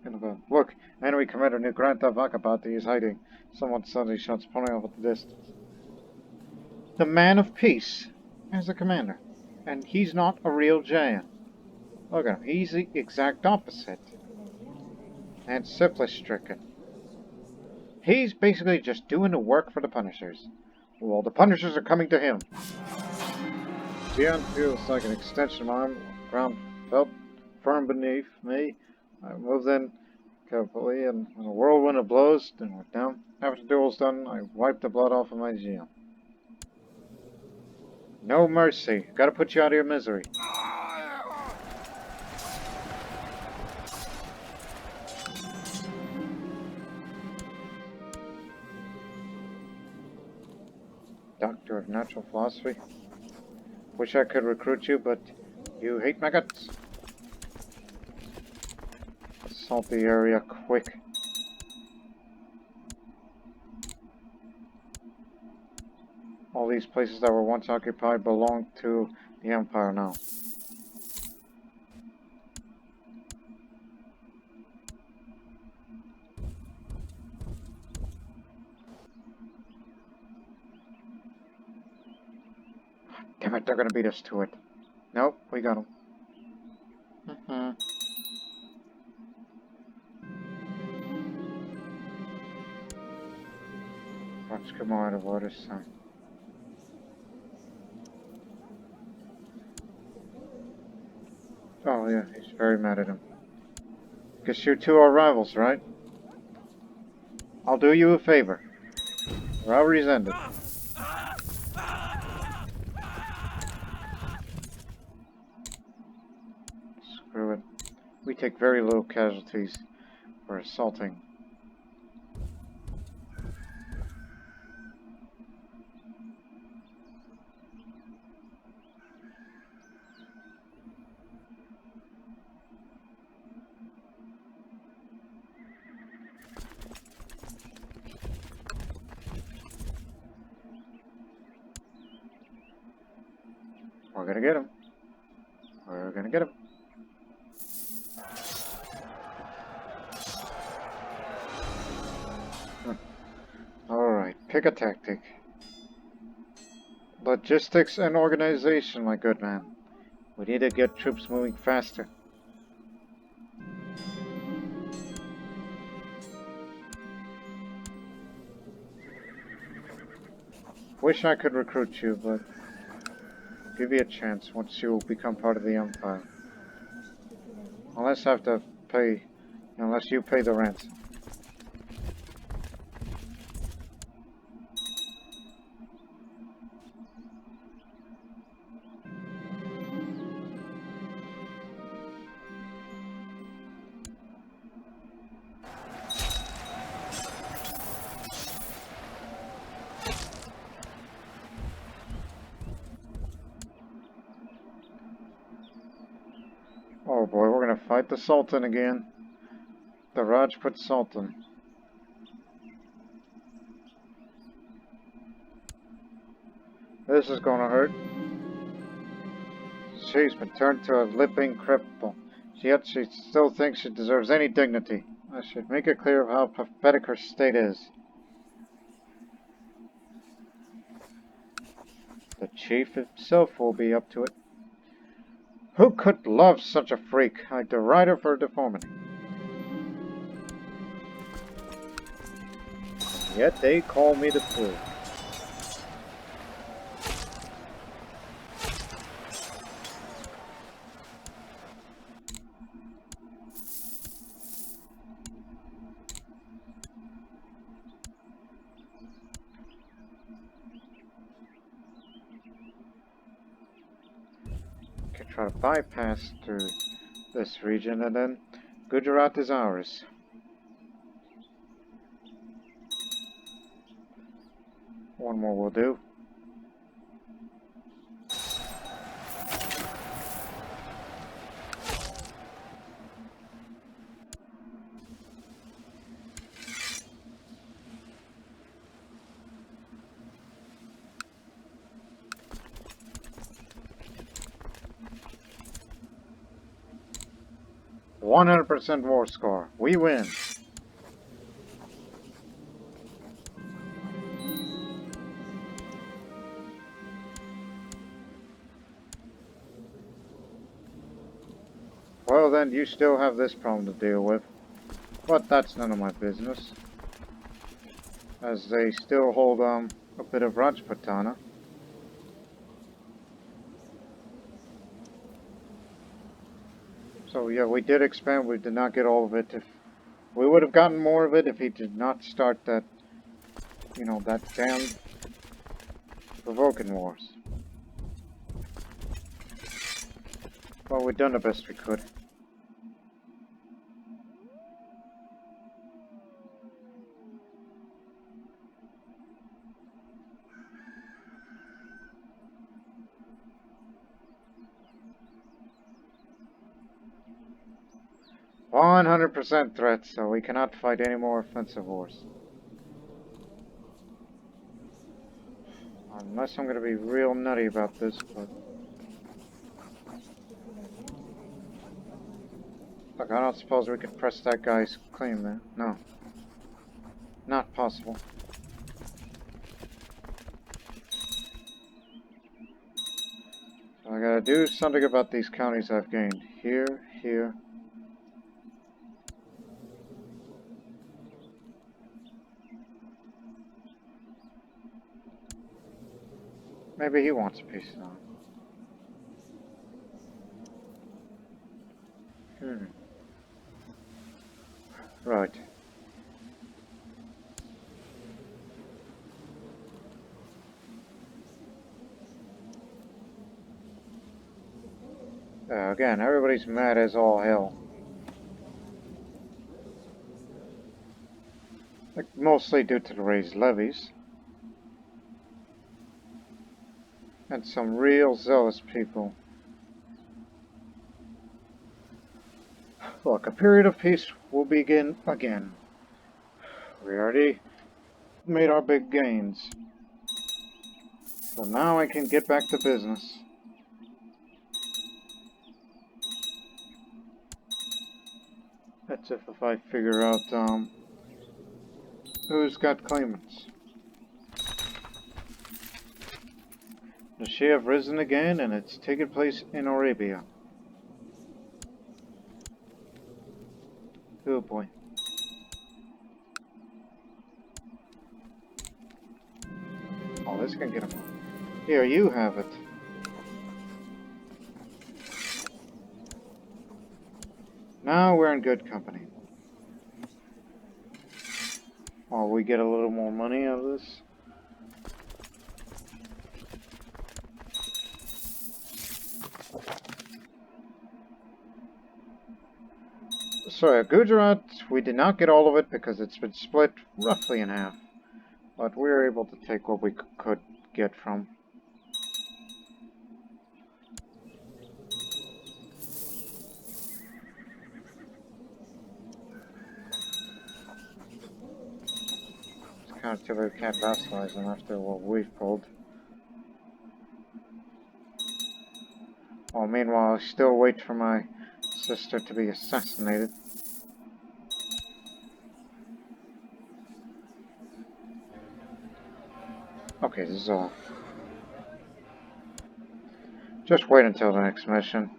S1: Look, enemy commander Nigranta Vakapati is hiding. Someone suddenly shouts, pointing off at the distance. The man of peace as the commander, and he's not a real Jain. Look at him, he's the exact opposite, and syphilis-stricken. He's basically just doing the work for the Punishers. Well, the Punishers are coming to him. Dion feels like an extension of my arm, ground felt firm beneath me. I moved in carefully, and when the whirlwind blows, then we're down. After the duel's done, I wipe the blood off of my shield. No mercy. Gotta put you out of your misery. Doctor of Natural Philosophy. Wish I could recruit you, but you hate my guts. Assault the area quick. All these places that were once occupied belong to the Empire now. Damn it, they're gonna beat us to it. Nope, we got them. Let's come out of order, son. Oh yeah, he's very mad at him. Guess you two are rivals, right? I'll do you a favor. Or I'll resent it. Screw it. We take very little casualties for assaulting. We're gonna get him. We're gonna get him. Alright, pick a tactic. Logistics and organization, my good man. We need to get troops moving faster. Wish I could recruit you, but give you a chance once you become part of the Empire. Unless I have to pay, unless you pay the ransom. Oh boy, we're gonna fight the Sultan again. The Rajput Sultan. This is gonna hurt. She's been turned to a living cripple. Yet she still thinks she deserves any dignity. I should make it clear how pathetic her state is. The chief himself will be up to it. Who could love such a freak? I deride her for her deformity. Yet they call me the fool. Can try to bypass through this region, and then Gujarat is ours. One more will do. "100% war score. We win." Well then, you still have this problem to deal with. But that's none of my business. As they still hold a bit of Rajputana. So yeah, we did expand. We did not get all of it. If we would have gotten more of it if he did not start that, you know, that damn provoking wars. Well, we've done the best we could. "100% threat, so we cannot fight any more offensive wars. Unless I'm going to be real nutty about this, but... Look, I don't suppose we could press that guy's claim there. No. Not possible. So I gotta do something about these counties I've gained. Here, here. Maybe he wants peace now. Right. Again, everybody's mad as all hell. Like, mostly due to the raised levies. And some real zealous people. Look, a period of peace will begin again. We already made our big gains. So now I can get back to business. That's if I figure out, who's got claimants. The Shia have risen again, and it's taken place in Arabia. Oh boy. Oh, this can get him. Here, you have it. Now we're in good company. Oh, we get a little more money out of this. Sorry, Gujarat, we did not get all of it because it's been split roughly in half. But we were able to take what we could get from. It's kind of too bad we can't vassalize them after what we've pulled. Well, meanwhile, I still wait for my sister to be assassinated. Okay, this is all. Just wait until the next mission.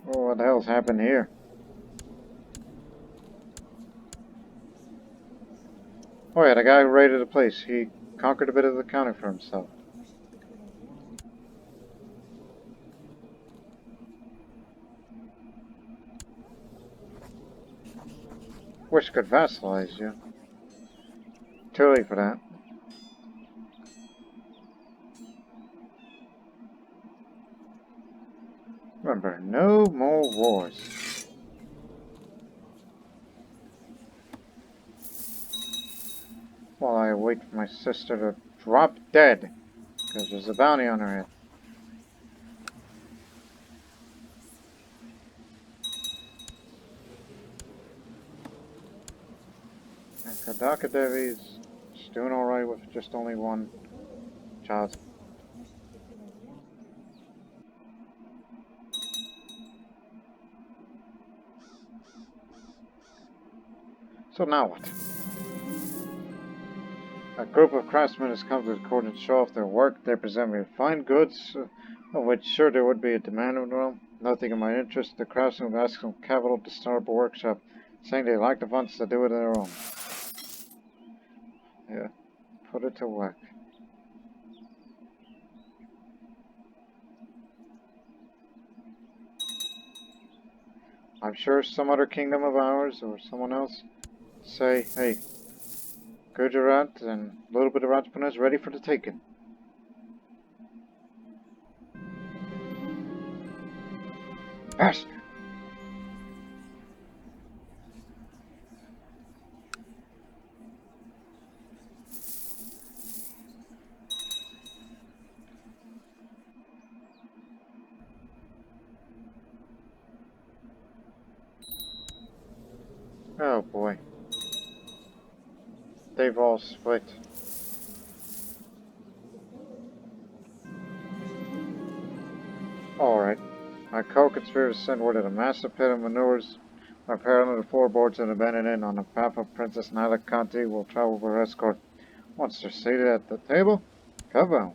S1: Oh, what the hell's happened here? Oh yeah, the guy who raided the place. He conquered a bit of the county for himself. Wish I could vassalize you. Too late for that. Remember, no more wars. While I wait for my sister to drop dead, because there's a bounty on her head. And Kadaka Devi's doing alright with just only one child. So now what? A group of craftsmen has come to the court to show off their work. They present me with fine goods, of which sure there would be a demand of them. Nothing in my interest. The craftsmen would ask some capital to start up a workshop, saying they like the funds to do it their own. Yeah, put it to work. I'm sure some other kingdom of ours or someone else say, hey, Gujarat and a little bit of Rajput is ready for the taking. Yes. Oh boy. They've all split. Alright. My co-conspirators sent word that a massive pit of manures are parallel to floorboards and abandoned inn on the path of Princess Nyla Conti will travel for escort. Once they're seated at the table, come on.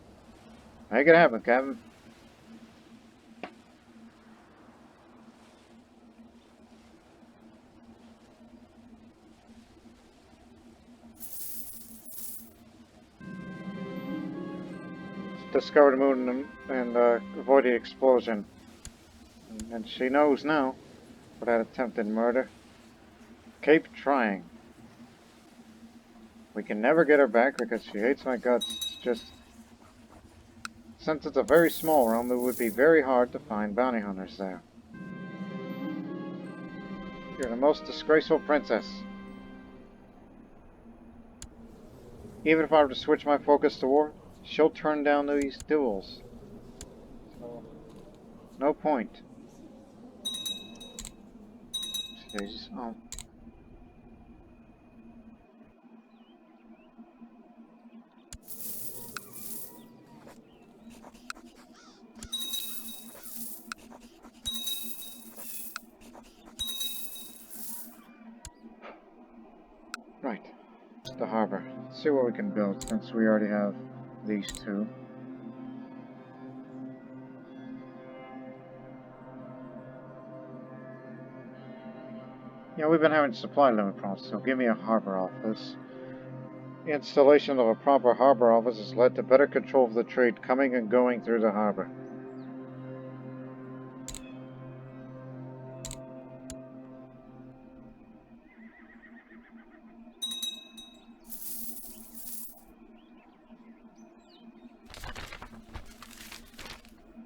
S1: Make it happen, Captain. Discover the moon and avoid the explosion. And she knows now for that attempted murder. Keep trying. We can never get her back because she hates my guts. It's just... Since it's a very small realm, it would be very hard to find bounty hunters there. You're the most disgraceful princess. Even if I were to switch my focus to war, she'll turn down these duels. So, no point. Jesus. Oh. Right. The harbor. Let's see what we can build since we already have these two. Yeah, we've been having supply limit problems, so give me a harbor office. The installation of a proper harbor office has led to better control of the trade coming and going through the harbor.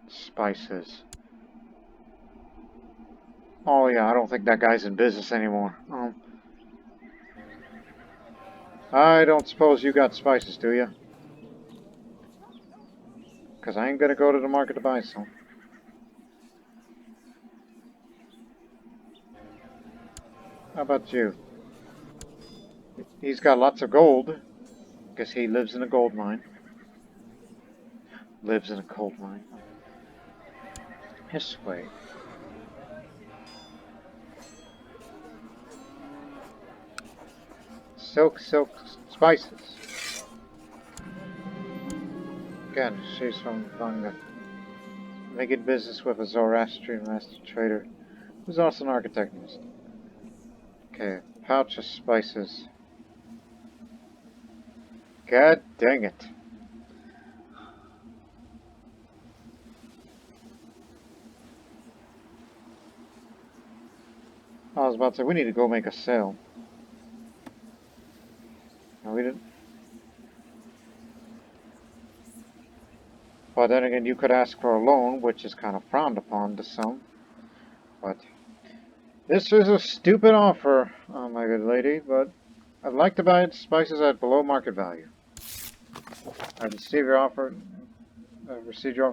S1: Spices. Oh yeah, I don't think that guy's in business anymore. I don't suppose you got spices, do you? Because I ain't gonna go to the market to buy some. How about you? He's got lots of gold. Guess he lives in a gold mine. Lives in a gold mine. This way. Silk spices. Again, she's from Vanga. Making business with a Zoroastrian master trader, who's also an architect. Okay, pouch of spices. God dang it. I was about to say, we need to go make a sale. No, we didn't. But then again, you could ask for a loan, which is kind of frowned upon to some. But this is a stupid offer, my good lady, but I'd like to buy spices at below market value. I received your offer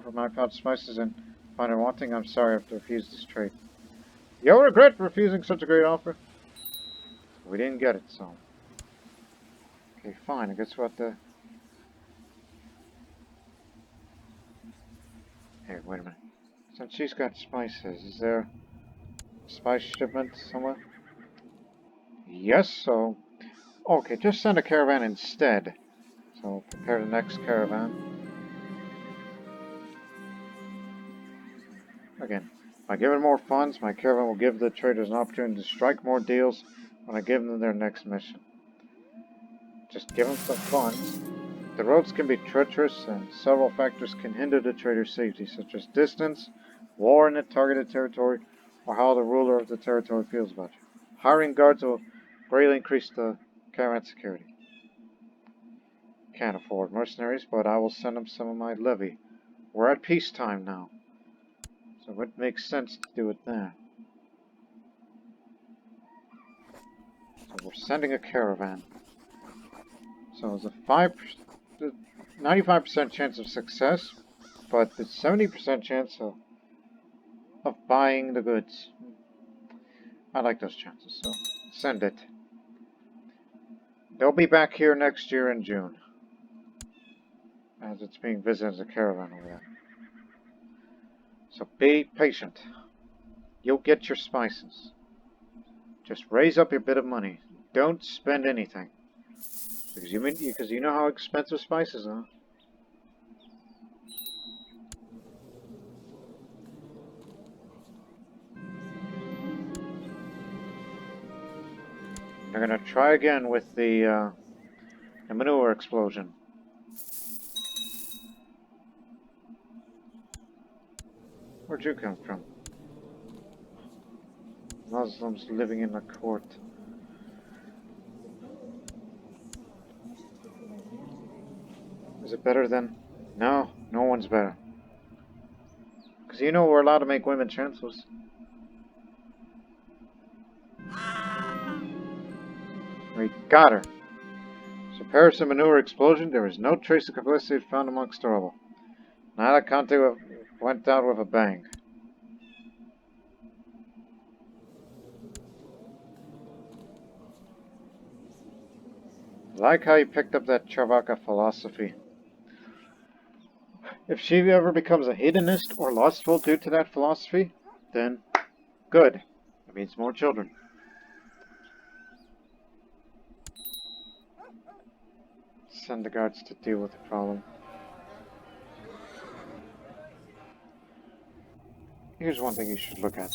S1: of my pouch of spices and find it wanting. I'm sorry I have to refuse this trade. You'll regret refusing such a great offer. We didn't get it, so. Okay, fine. I guess what the... Hey, wait a minute. Since she's got spices, is there a spice shipment somewhere? Yes, so... Okay, just send a caravan instead. So, prepare the next caravan. Again, by giving more funds, my caravan will give the traders an opportunity to strike more deals when I give them their next mission. Just give them some funds. The roads can be treacherous, and several factors can hinder the trader's safety, such as distance, war in the targeted territory, or how the ruler of the territory feels about you. Hiring guards will greatly increase the caravan security. Can't afford mercenaries, but I will send them some of my levy. We're at peacetime now, so it makes sense to do it there. So we're sending a caravan. So it's a 95% chance of success, but the 70% chance of buying the goods. I like those chances, so send it. They'll be back here next year in June, as it's being visited as a caravan over there. So be patient. You'll get your spices. Just raise up your bit of money. Don't spend anything. Because you know how expensive spices are. They're gonna try again with the manure explosion. Where'd you come from? Muslims living in the court. Is it better than... No, no one's better. Because you know we're allowed to make women chancellors. We got her. So Paris and manure explosion, there is no trace of complicity found amongst the rubble. Neither county went out with a bang. I like how you picked up that Charvaka philosophy. If she ever becomes a hedonist or lustful due to that philosophy, then good. It means more children. Send the guards to deal with the problem. Here's one thing you should look at.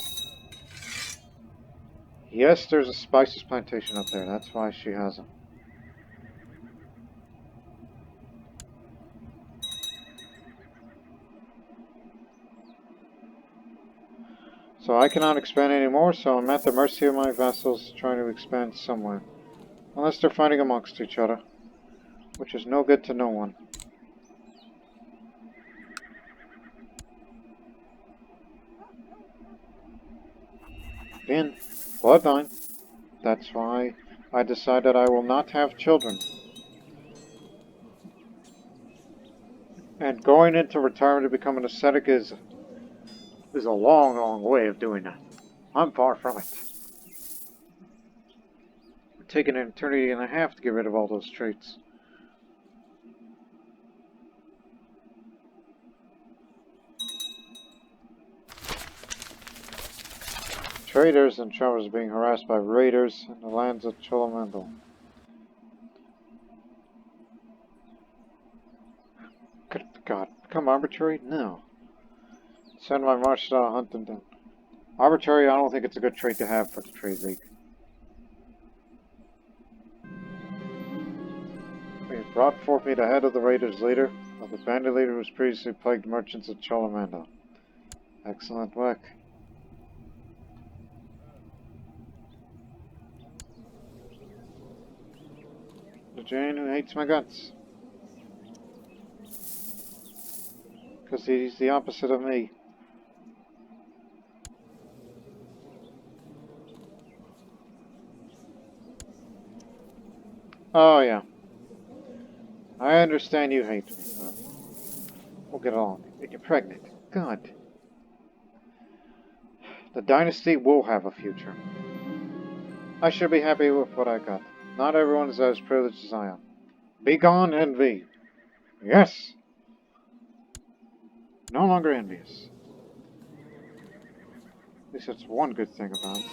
S1: Yes, there's a spices plantation up there. That's why she has them. So I cannot expand anymore, so I'm at the mercy of my vassals trying to expand somewhere. Unless they're fighting amongst each other, which is no good to no one. Again, bloodline. That's why I decided I will not have children. And going into retirement to become an ascetic is a long, long way of doing that. I'm far from it. It'd take an eternity and a half to get rid of all those traits. Traders and travelers are being harassed by raiders in the lands of Chola. Good God, become arbitrary? No. Send my marshal to hunt them down. Arbitrary, I don't think it's a good trait to have for the Trade League. We have brought forth me the head of the raiders' leader, of the bandit leader who was previously plagued merchants of Chola. Excellent work. The Jane who hates my guts. Because he's the opposite of me. Oh yeah. I understand you hate me, but we'll get along. You're pregnant. God. The dynasty will have a future. I should be happy with what I got. Not everyone is as privileged as I am. Be gone, envy. Yes! No longer envious. At least that's one good thing about it.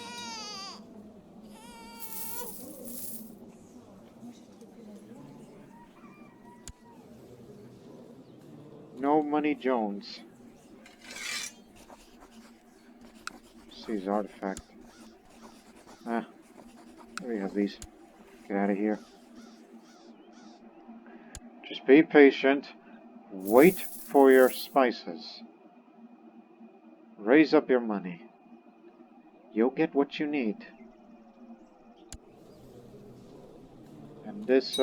S1: No Money Jones. Seize artifact. Ah, we have these. Get out of here. Just be patient. Wait for your spices. Raise up your money. you'll get what you need. And this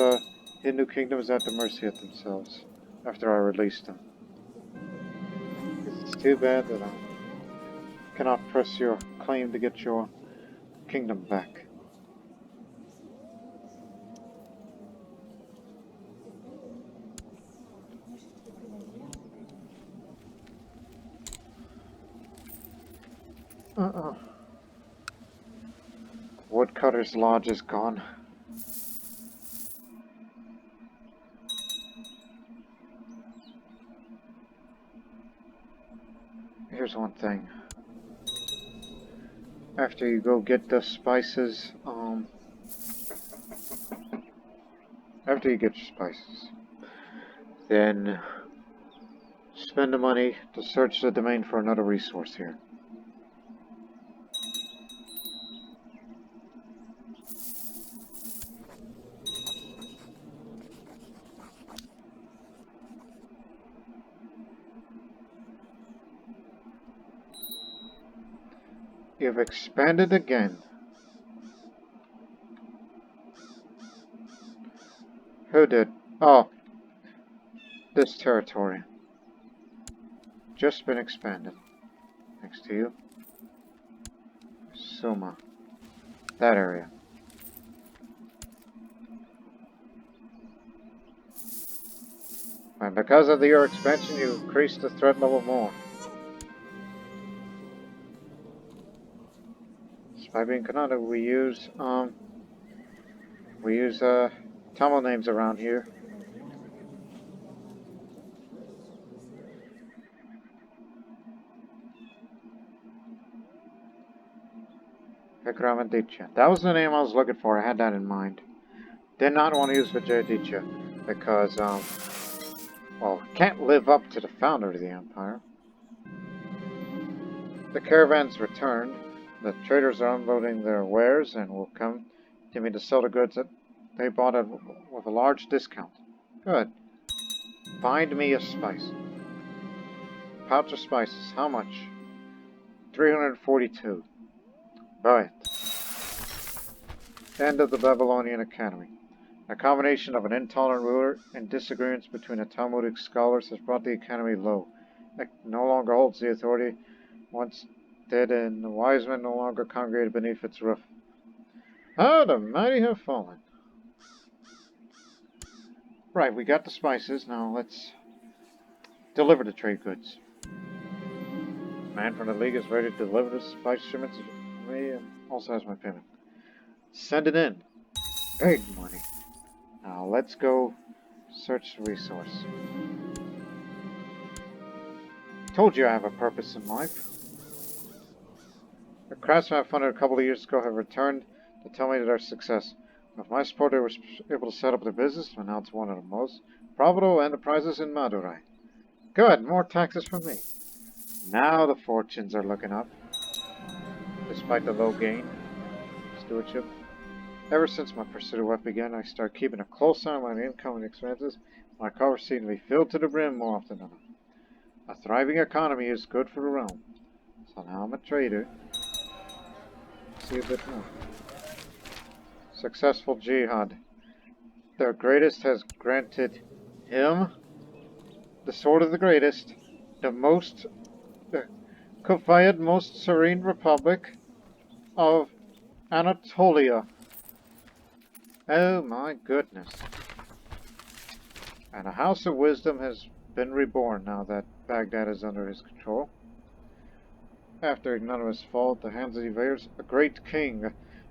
S1: Hindu kingdom is at the mercy of themselves after I release them. It's too bad that I cannot press your claim to get your kingdom back. Woodcutter's Lodge is gone. Here's one thing. After you go get the spices, after you get your spices, then spend the money to search the domain for another resource here. You've expanded again. Who did? Oh, this territory. Just been expanded. Next to you. Suma. That area. And because of your expansion, you increased the threat level more. By being Kannada, we use Tamil names around here. Vikramadicha. That was the name I was looking for. I had that in mind. Did not want to use Vijayadicha because, well, can't live up to the founder of the empire. The caravans returned. The traders are unloading their wares and will come to me to sell the goods that they bought with a large discount. Good. Find me a spice. Pouch of spices. How much? 342. Buy it. End of the Babylonian Academy. A combination of an intolerant ruler and disagreements between the Talmudic scholars has brought the Academy low. It no longer holds the authority once dead, and the wise men no longer congregated beneath its roof. Ah, the mighty have fallen. Right, we got the spices. Now let's deliver the trade goods. Man from the League is ready to deliver the spice shipments to me and also has my payment. Send it in. Big money. Now let's go search the resource. Told you I have a purpose in life. The craftsmen I funded a couple of years ago have returned to tell me that our success. With my support, they were able to set up their business, and now it's one of the most profitable enterprises in Madurai. Good, more taxes from me. Now the fortunes are looking up, despite the low gain. Stewardship. Ever since my pursuit of wealth began, I started keeping a close eye on my income and expenses. My coffers seem to be filled to the brim more often than not. A thriving economy is good for the realm. So now I'm a trader. See a bit more. Successful jihad. Their greatest has granted him the sword of the greatest, the coveted, most serene republic of Anatolia. Oh my goodness. And a house of wisdom has been reborn now that Baghdad is under his control. After ignominious fall at the hands of the invaders, a great king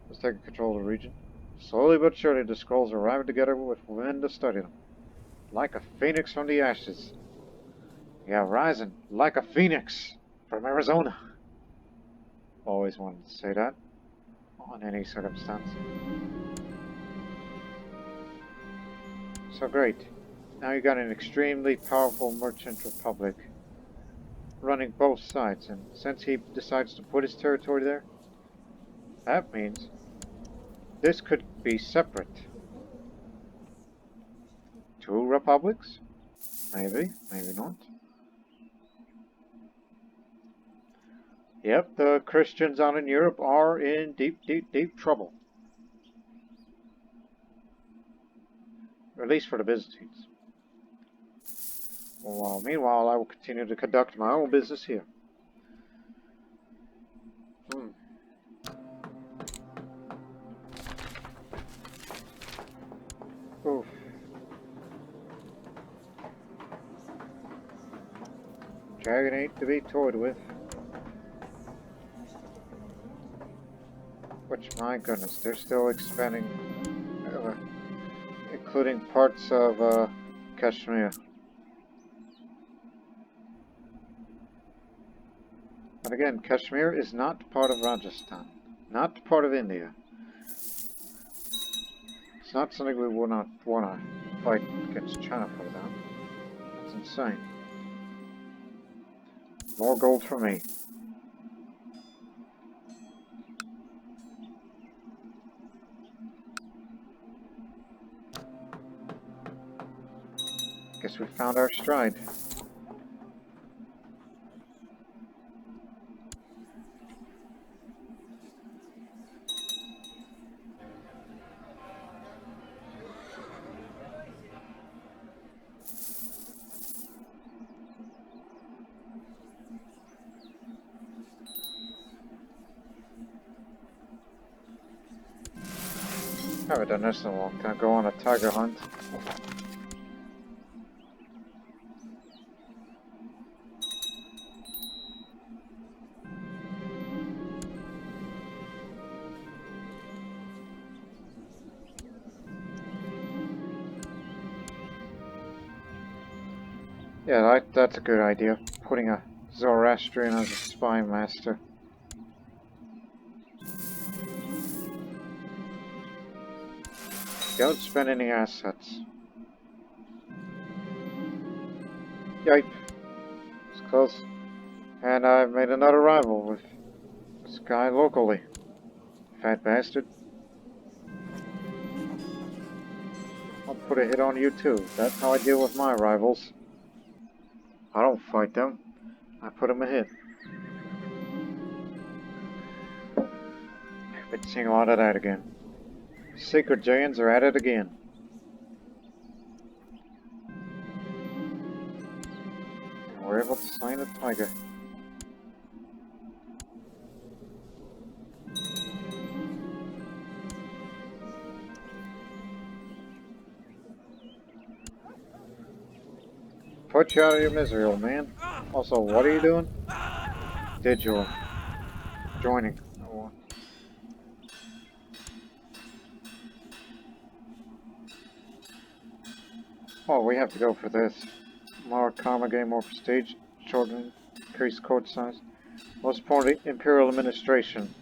S1: has taken control of the region. Slowly but surely the scrolls are arriving together with men to study them. Like a phoenix from the ashes. Yeah, rising like a phoenix from Arizona. Always wanted to say that on any circumstance. So great. Now you got an extremely powerful merchant republic running both sides, and since he decides to put his territory there, that means this could be separate. Two republics? Maybe, maybe not. Yep, the Christians out in Europe are in deep, deep, deep trouble. Or at least for the Byzantines. Well, meanwhile, I will continue to conduct my own business here. Oof. Dragon ain't to be toyed with. Which, my goodness, they're still expanding, including parts of Kashmir. But again, Kashmir is not part of Rajasthan, not part of India. It's not something we will not want to fight against China for that. That's insane. More gold for me. Guess we found our stride. I haven't done this in a long time. Go on a tiger hunt. Yeah, that's a good idea. Putting a Zoroastrian as a spy master. Don't spend any assets. Yipe. It's close. And I've made another rival with this guy locally. Fat bastard. I'll put a hit on you too. That's how I deal with my rivals. I don't fight them. I put them a hit. I've been seeing a lot of that again. Secret giants are at it again. And we're able to slay the tiger. Put you out of your misery, old man. Also, what are you doing? Did you? Joining. Oh, we have to go for this. More karma gain, more prestige, children, increased court size. Most importantly, imperial administration.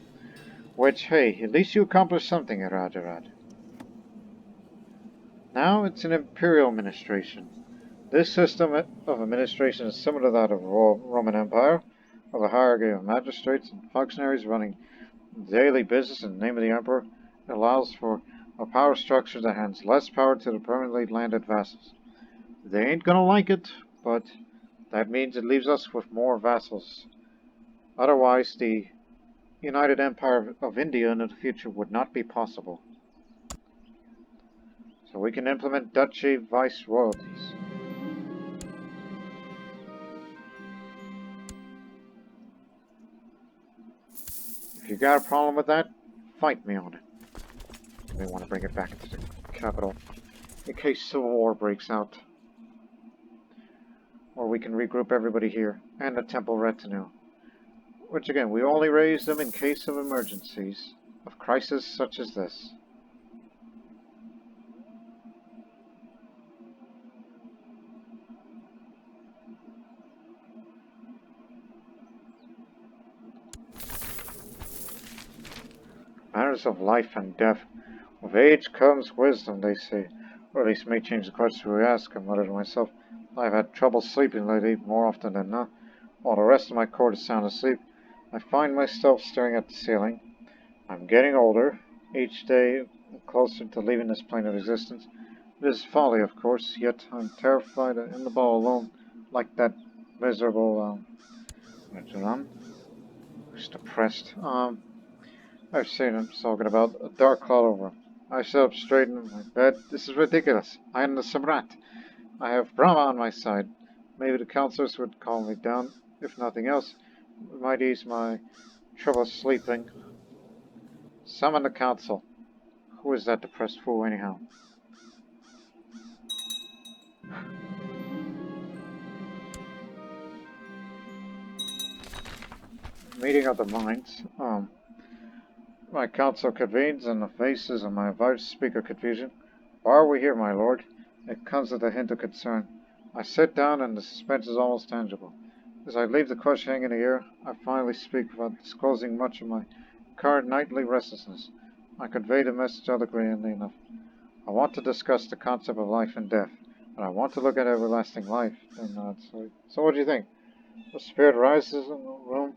S1: Which, hey, at least you accomplished something, Rajaraj. Now it's an imperial administration. This system of administration is similar to that of the Roman Empire, of a hierarchy of magistrates and functionaries running daily business in the name of the emperor. It allows for a power structure that hands less power to the permanently landed vassals. They ain't gonna like it, but that means it leaves us with more vassals. Otherwise, the United Empire of India in the future would not be possible. So we can implement duchy viceroyalties. If you got a problem with that, fight me on it. You may want to bring it back into the capital in case civil war breaks out. Or we can regroup everybody here, and the temple retinue. Which again, we only raise them in case of emergencies, of crisis such as this. Matters of life and death. With age comes wisdom, they say. Or at least may change the question we ask, I muttered to myself. I've had trouble sleeping lately, more often than not. While the rest of my court is sound asleep, I find myself staring at the ceiling. I'm getting older, each day closer to leaving this plane of existence. It is folly, of course, yet I'm terrified in the ball alone, like that miserable, Who's depressed? I've seen him talking about a dark cloud over him. I sit up straight in my bed. This is ridiculous. I am the Samrat. I have Brahma on my side. Maybe the counselors would calm me down. If nothing else, it might ease my trouble sleeping. Summon the council. Who is that depressed fool anyhow? Meeting of the minds. My council convenes, and the faces of my wife speak of confusion. Why are we here, my lord? It comes with a hint of concern. I sit down, and the suspense is almost tangible. As I leave the question hanging in the air, I finally speak without disclosing much of my current nightly restlessness. I convey the message eloquently enough. I want to discuss the concept of life and death, and I want to look at everlasting life. So what do you think? The spirit rises in the room.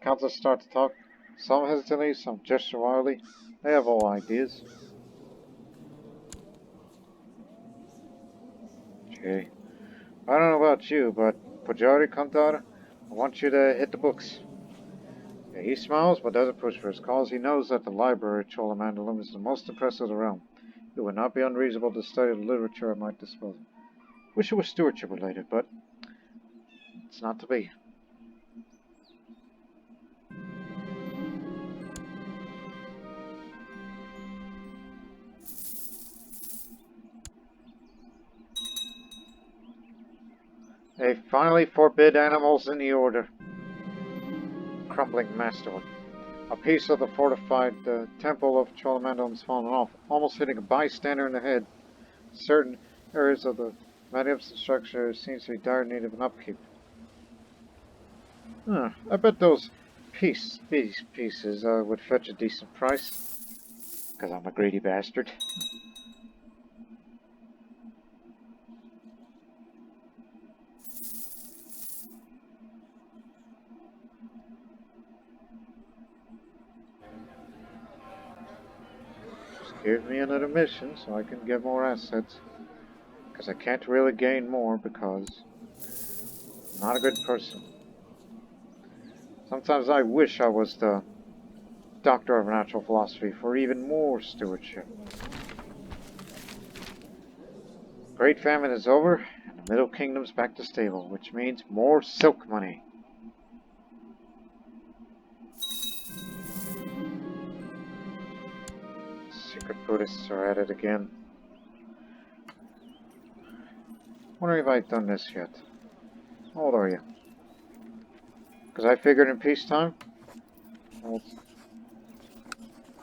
S1: Council start to talk. Some hesitantly, some gesture wildly. They have all ideas. Okay. I don't know about you, but Pujari Kantara, I want you to hit the books. Yeah, he smiles, but doesn't push for his cause. He knows that the library at Chola is the most impressive of the realm. It would not be unreasonable to study the literature at my disposal. Wish it was stewardship related, but it's not to be. They finally forbid animals in the order. Crumbling masterwork. A piece of the fortified temple of Cholamandam has fallen off, almost hitting a bystander in the head. Certain areas of the magnificent structure seems to be dire need of an upkeep. I bet those these pieces would fetch a decent price. Because I'm a greedy bastard. Just give me another mission so I can get more assets. Because I can't really gain more because I'm not a good person. Sometimes I wish I was the Doctor of Natural Philosophy for even more stewardship. Great famine is over, and the Middle Kingdom's back to stable, which means more silk money. Secret Buddhists are at it again. Wondering if I've done this yet. How old are you? Because I figured in peacetime. Well,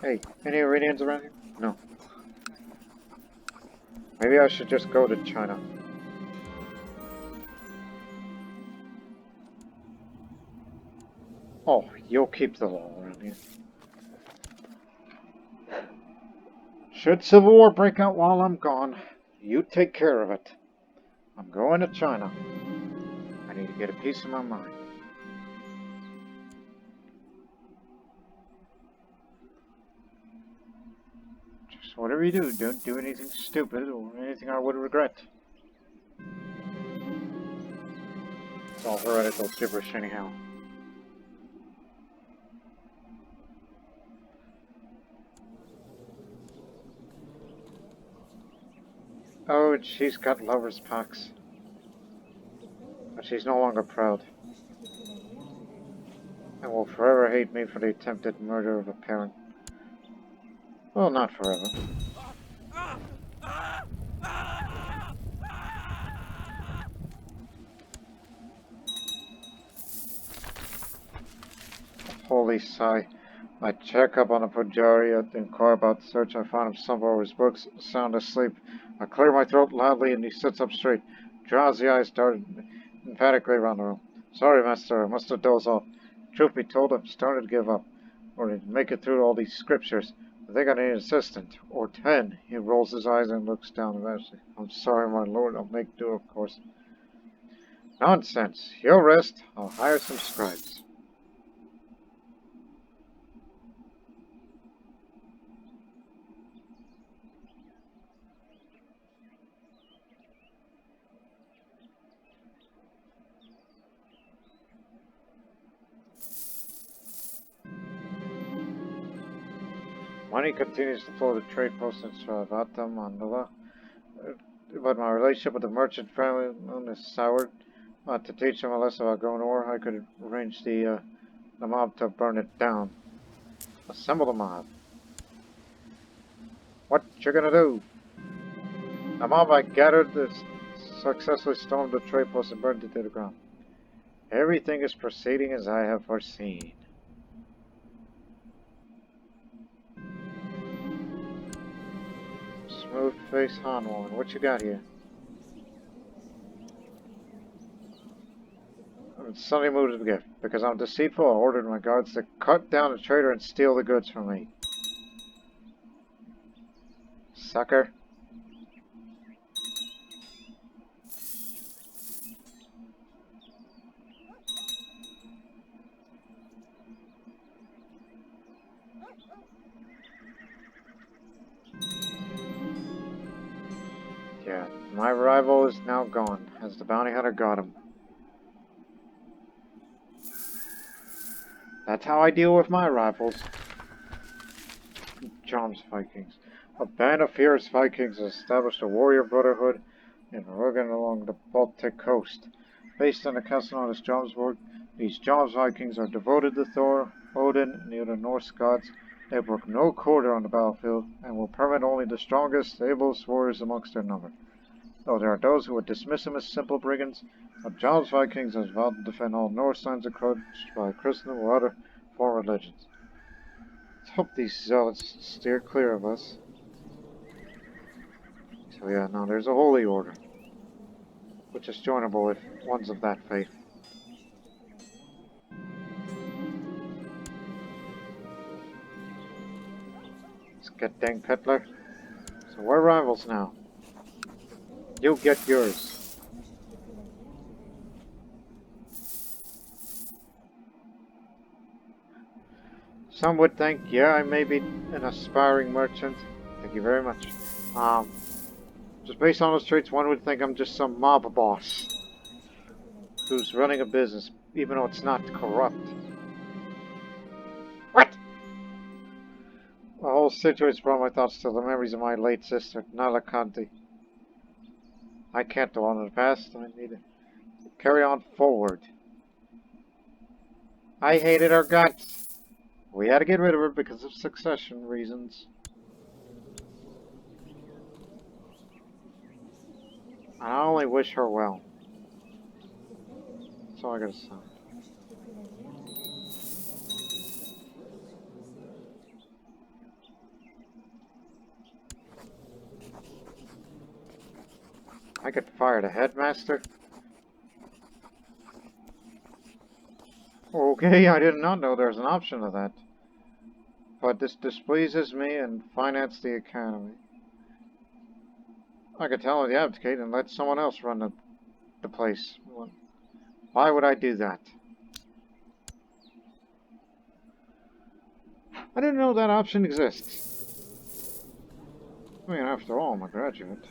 S1: hey, any Iranians around here? No. Maybe I should just go to China. Oh, you'll keep the law around here. Should civil war break out while I'm gone, you take care of it. I'm going to China. I need to get a piece of my mind. Just whatever you do, don't do anything stupid or anything I would regret. It's all heretical gibberish anyhow. Oh, she's got lover's pox. But she's no longer proud. And will forever hate me for the attempted murder of a parent. Well, not forever. Holy sigh. I check up on the Pujari at the inquire about the search. I find him somewhere over his books, sound asleep. I clear my throat loudly and he sits up straight. Drowsy eyes darted emphatically around the room. Sorry, master, I must have dozed off. Truth be told, I'm starting to give up. Or to make it through all these scriptures. I think I need an assistant. Or 10. He rolls his eyes and looks down eventually. I'm sorry, my lord. I'll make do, of course. Nonsense. You'll rest. I'll hire some scribes. Money continues to flow to trade posts in Sravata, Mandala, but my relationship with the merchant family is soured. To teach them a lesson about going ore, I could arrange the mob to burn it down. Assemble the mob. What you gonna do? The mob I gathered has successfully stormed the trade post and burned it to the ground. Everything is proceeding as I have foreseen. Smooth face Han woman, what you got here? I'm in sunny mood of gift. Because I'm deceitful, I ordered my guards to cut down the trader and steal the goods from me. Sucker. Yeah, my rival is now gone, as the bounty hunter got him. That's how I deal with my rivals. Joms Vikings. A band of fierce Vikings established a warrior brotherhood in Rugen along the Baltic coast. Based on the castle known as Jomsborg, these Joms Vikings are devoted to Thor, Odin, and the other Norse gods. They brook no quarter on the battlefield, and will permit only the strongest, ablest warriors amongst their number. Though there are those who would dismiss them as simple brigands, the Joms Vikings has vowed to defend all Norse lands encroached by Christendom or other foreign religions. Let's hope these zealots steer clear of us. So yeah, now there's a holy order, which is joinable with ones of that faith. Let's get dang Peddler. So we're rivals now. You get yours. Some would think, yeah, I may be an aspiring merchant. Thank you very much. Just based on those traits, one would think I'm just some mob boss who's running a business, even though it's not corrupt. What? The whole situation brought my thoughts to the memories of my late sister, Nalakanti. I can't dwell on the past. I need to carry on forward. I hated her guts. We had to get rid of her because of succession reasons. I only wish her well. That's all I gotta say. I could fire the headmaster. Okay, I did not know there's an option of that. But this displeases me and finance the academy. I could tell her to abdicate and let someone else run the place. Why would I do that? I didn't know that option exists. I mean, after all, I'm a graduate.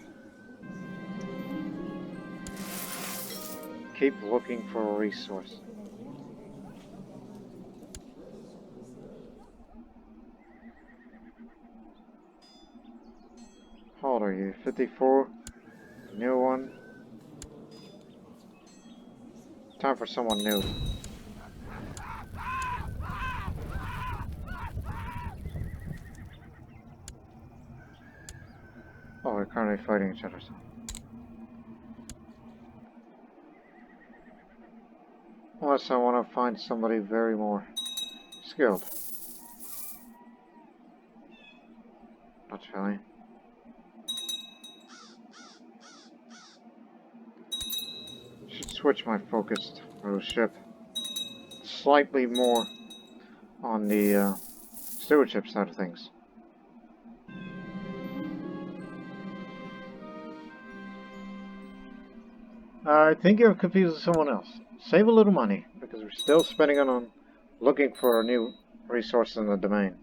S1: Keep looking for a resource. How old are you? 54? New one? Time for someone new. Oh, we're currently fighting each other. Unless I want to find somebody very more skilled. Not really. Should switch my focus to the ship. Slightly more on the stewardship side of things. I think you're confused with someone else. Save a little money, because we're still spending it on looking for a new resource in the domain.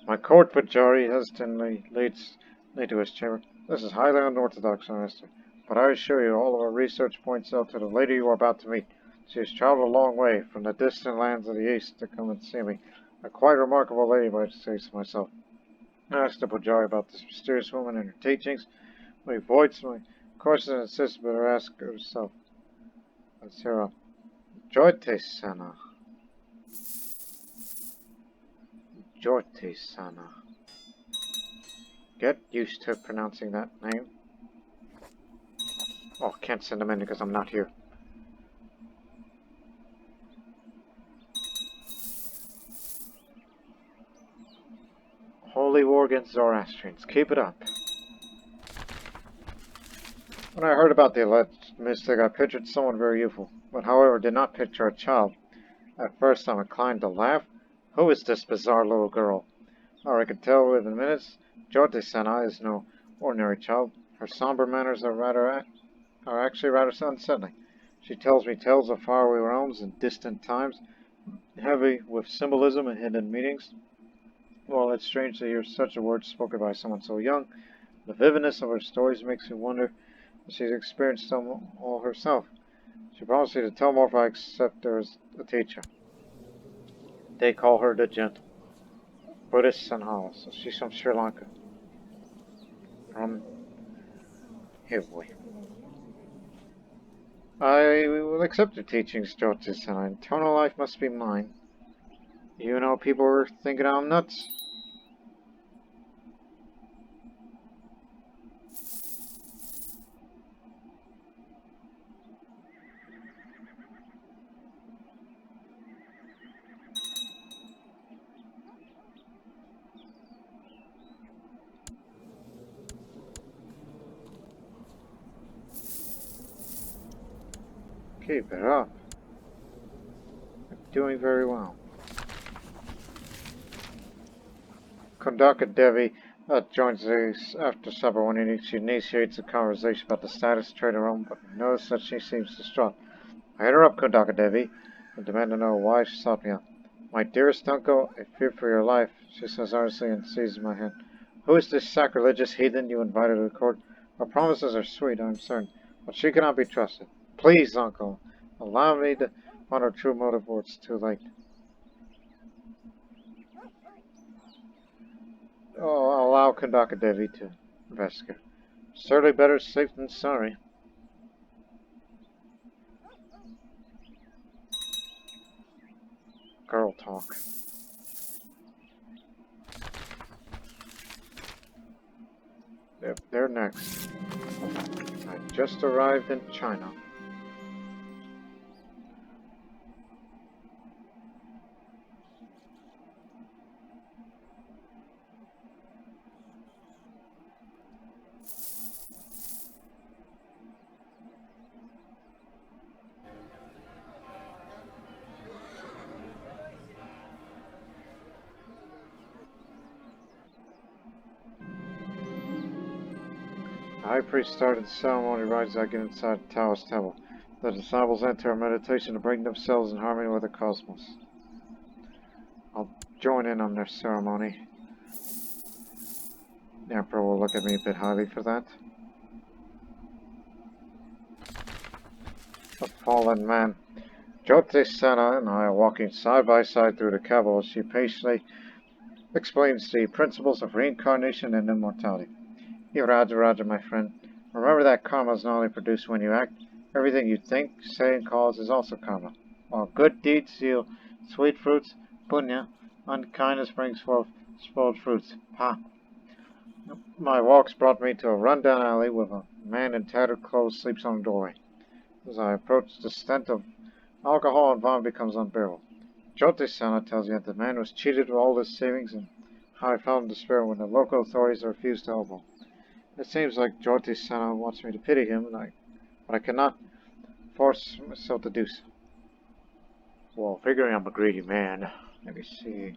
S1: My court Pajari hesitantly leads to his chamber. This is highly unorthodox, Master. but I assure you all of our research points out to the lady you are about to meet. She has traveled a long way from the distant lands of the east to come and see me. A quite remarkable lady, if I say so myself. I asked Pujari about this mysterious woman and her teachings. We avoids my courses and insists, but her ask herself. Let's hear her. Joyte-sana. Joyte-sana. Get used to pronouncing that name. Oh, can't send them in because I'm not here. Holy war against Zoroastrians. Keep it up. When I heard about the alleged mystic, I pictured someone very youthful, but however did not picture a child. At first I'm inclined to laugh. Who is this bizarre little girl? Or I could tell within minutes, Jyotisana is no ordinary child. Her somber manners are actually rather unsettling. She tells me tales of faraway realms and distant times, heavy with symbolism and hidden meanings. Well, it's strange to hear such a word spoken by someone so young. The vividness of her stories makes me wonder if she's experienced them all herself. She promised me to tell more if I accept her as a teacher. They call her the Gentle. Buddhist Sanhala, so she's from Sri Lanka. From here, boy. I will accept your teachings, Jyotis, and eternal life must be mine. You know, people are thinking I'm nuts. Keep it up. I'm doing very well. Kondaka Devi joins us after supper when she initiates a conversation about the status trade of Rome, but notice that she seems distraught. I interrupt Kondaka Devi and demand to know why she sought me out. My dearest uncle, I fear for your life, she says earnestly and seizes my hand. Who is this sacrilegious heathen you invited to the court? Her promises are sweet, I am certain, but she cannot be trusted. Please, uncle, allow me to find her true motive before it's too late. Oh, I'll allow Kondaka Devi to investigate. Certainly better safe than sorry. Girl talk. They're next. I just arrived in China. The high priest started the ceremony right as I get inside the Taoist temple. The disciples enter a meditation to bring themselves in harmony with the cosmos. I'll join in on their ceremony. The Emperor will look at me a bit highly for that. A fallen man. Jyoti Sena and I are walking side by side through the Kabul as she patiently explains the principles of reincarnation and immortality. Raja, my friend, remember that karma is not only produced when you act, everything you think, say, and cause is also karma. While good deeds yield sweet fruits, punya, unkindness brings forth spoiled fruits. Pa. My walks brought me to a run-down alley where a man in tattered clothes sleeps on the doorway. As I approach, the scent of alcohol and vomit becomes unbearable. Jyotisana tells me that the man was cheated of all his savings and how he fell in despair when the local authorities refused to help him. It seems like Jyotisana wants me to pity him, but I cannot force myself to do so. Well, figuring I'm a greedy man, let me see.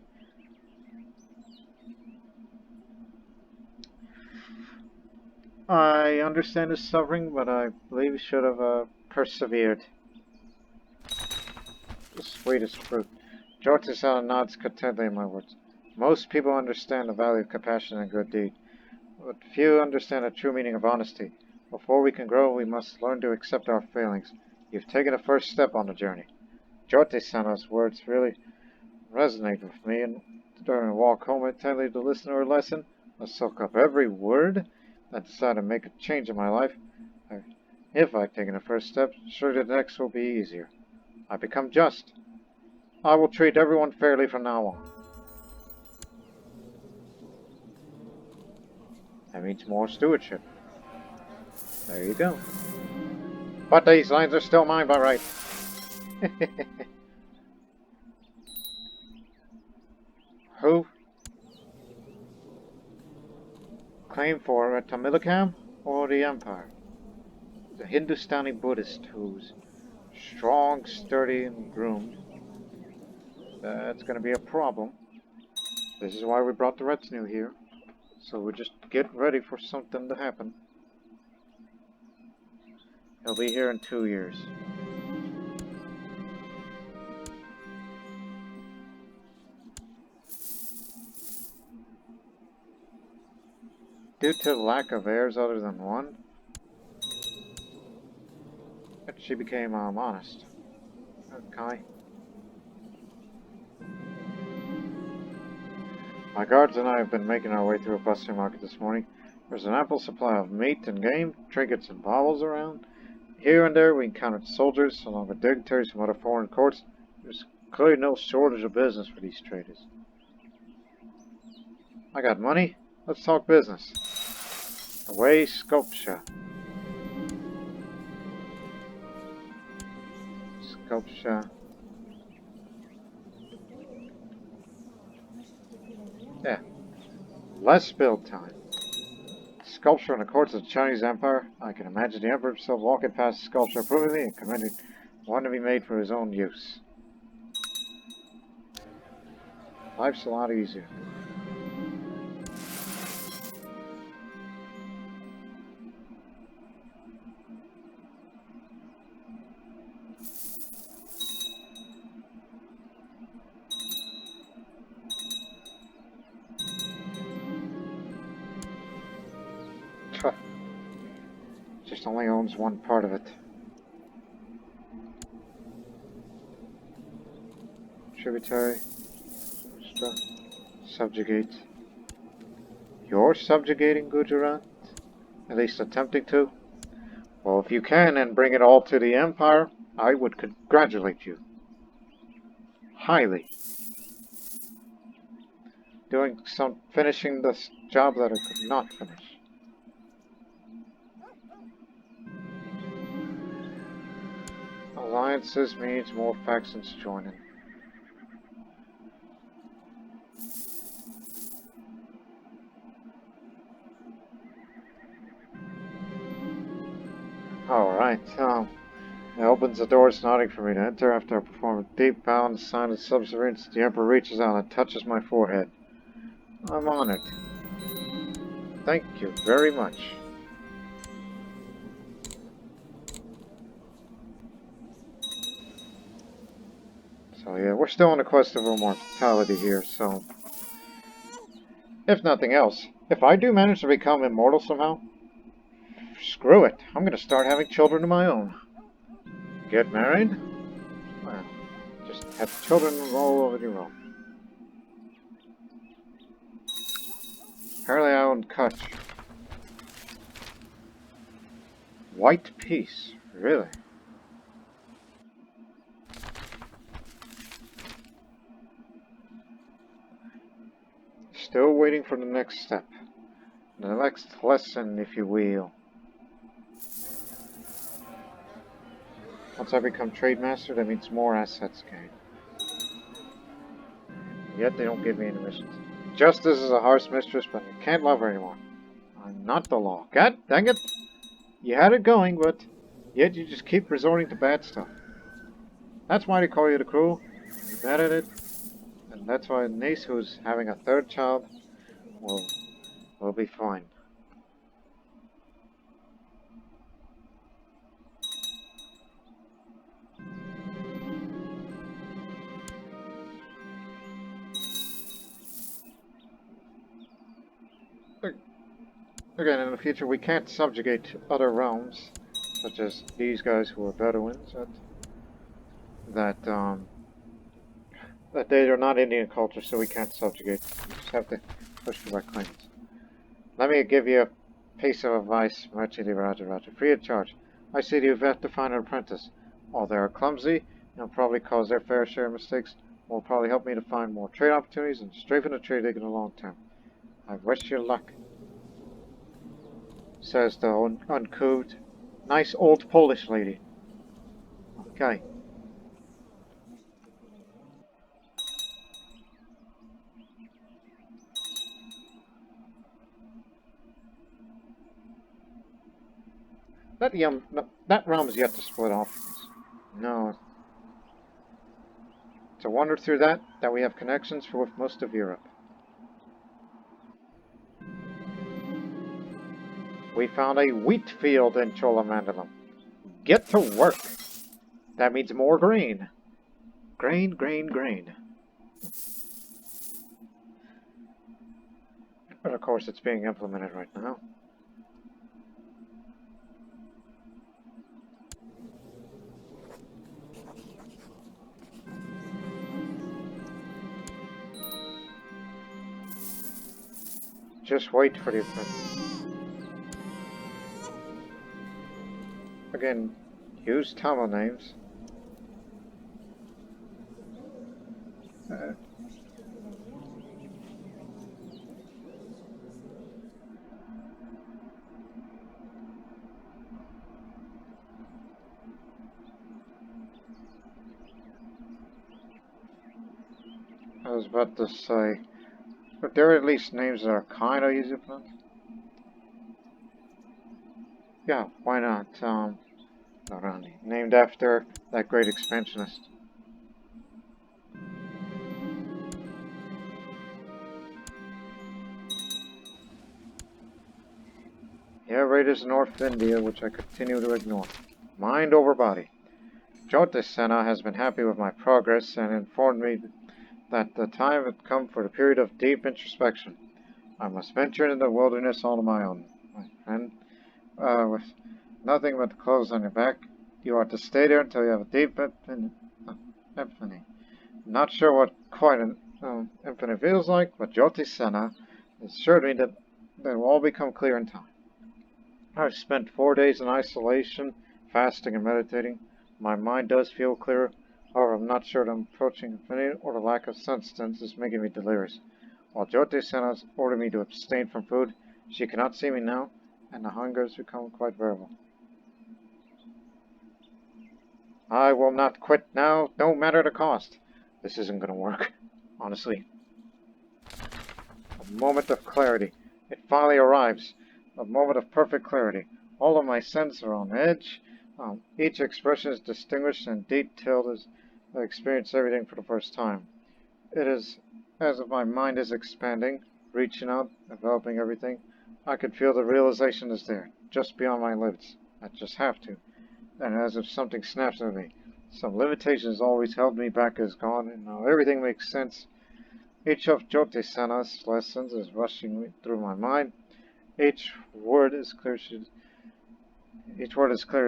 S1: I understand his suffering, but I believe he should have persevered. The sweetest fruit. Jyotisana nods contentedly in my words. Most people understand the value of compassion and good deed, but few understand the true meaning of honesty. Before we can grow, we must learn to accept our failings. You've taken a first step on the journey. Jyotisana's words really resonate with me, and during a walk home I tell you to listen to her lesson. I soak up every word. I decide to make a change in my life. If I've taken the first step, surely the next will be easier. I become just. I will treat everyone fairly from now on. That means more stewardship. There you go. But these lands are still mine by right. Who? Claim for Tamilakam or the Empire? The Hindustani Buddhist who's strong, sturdy, and groomed. That's going to be a problem. This is why we brought the retinue here. So we just get ready for something to happen. He'll be here in 2 years. Due to lack of heirs other than one, she became honest. Okay. My guards and I have been making our way through a bustling market this morning. There's an ample supply of meat and game, trinkets and baubles around. Here and there we encountered soldiers, along with dignitaries from other foreign courts. There's clearly no shortage of business for these traders. I got money. Let's talk business. Away, sculpture. Sculpture. Yeah. Less build time. Sculpture in the courts of the Chinese Empire. I can imagine the Emperor himself walking past the sculpture approvingly and commanding one to be made for his own use. Life's a lot easier. Just only owns one part of it. Tributary. Subjugate. You're subjugating Gujarat? At least attempting to? Well, if you can and bring it all to the Empire, I would congratulate you. Highly. Finishing this job that I could not finish. Alliances means more factions joining. Alright, it opens the doors nodding for me to enter. After I perform a deep bow and sign of subservience, the Emperor reaches out and touches my forehead. I'm honored. Thank you very much. So yeah, we're still on the quest of immortality here, so... If nothing else, if I do manage to become immortal somehow, screw it, I'm gonna start having children of my own. Get married? Well, just have children all over your own. Apparently I own Kutch. White Peace, really? Still waiting for the next step. The next lesson, if you will. Once I become trade master, that means more assets gained. Yet they don't give me any missions. Justice is a harsh mistress, but I can't love her anymore. I'm not the law. God dang it! You had it going, but yet you just keep resorting to bad stuff. That's why they call you the cruel. You're bad at it. And that's why Nace, who's having a third child, will be fine. Again, in the future, we can't subjugate other realms, such as these guys who are Bedouins, that that they are not Indian culture, so we can't subjugate. We just have to push for our claims. Let me give you a piece of advice, Merchant Raja, free of charge. I see that you've had to find an apprentice. While they are clumsy and probably cause their fair share of mistakes, will probably help me to find more trade opportunities and strengthen the trade league in the long term. I wish you luck, says the uncouth, nice old Polish lady. Okay. That realm's yet to split off. No. It's a wonder through that we have connections with most of Europe. We found a wheat field in Cholamandalam. Get to work. That means more grain. Grain, grain, grain. But of course it's being implemented right now. Just wait for the apprentice. Again, use Tamil names. I was about to say, but there are at least names that are kind of easy to pronounce. Yeah, why not? Narani, named after that great expansionist. Yeah, raiders in North India, which I continue to ignore. Mind over body. Jyotisena has been happy with my progress and informed me that the time had come for the period of deep introspection. I must venture into the wilderness all on my own, my friend. With nothing but clothes on your back, you are to stay there until you have a deep epiphany. Not sure what quite an epiphany feels like, but Jyotisena assured me that they will all become clear in time. I've spent 4 days in isolation, fasting and meditating. My mind does feel clearer. However, I'm not sure that I'm approaching infinity or the lack of substance is making me delirious. While Jyotisena has ordered me to abstain from food, she cannot see me now, and the hunger has become quite bearable. I will not quit now, no matter the cost. This isn't going to work, honestly. A moment of clarity. It finally arrives. A moment of perfect clarity. All of my senses are on edge. Each expression is distinguished and detailed as I experience everything for the first time. It is as if my mind is expanding, reaching out, enveloping everything. I could feel the realization is there, just beyond my lips. I just have to. And as if something snaps at me. Some limitations always held me back is gone, and now everything makes sense. Each of Jyotisena's lessons is rushing through my mind. Each word is clear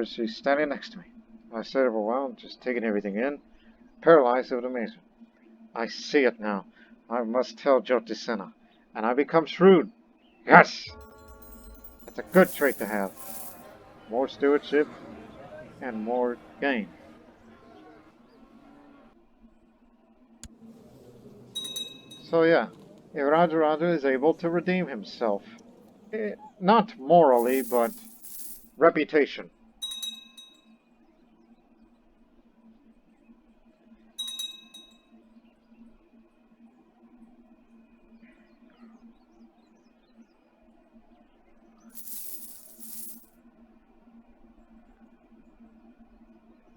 S1: as she's standing next to me. I sit overwhelmed, just taking everything in, paralyzed with amazement. I see it now. I must tell Jyotisena, and I become shrewd. Yes! That's a good trait to have. More stewardship and more gain. So yeah, Raja is able to redeem himself. Not morally, but reputation.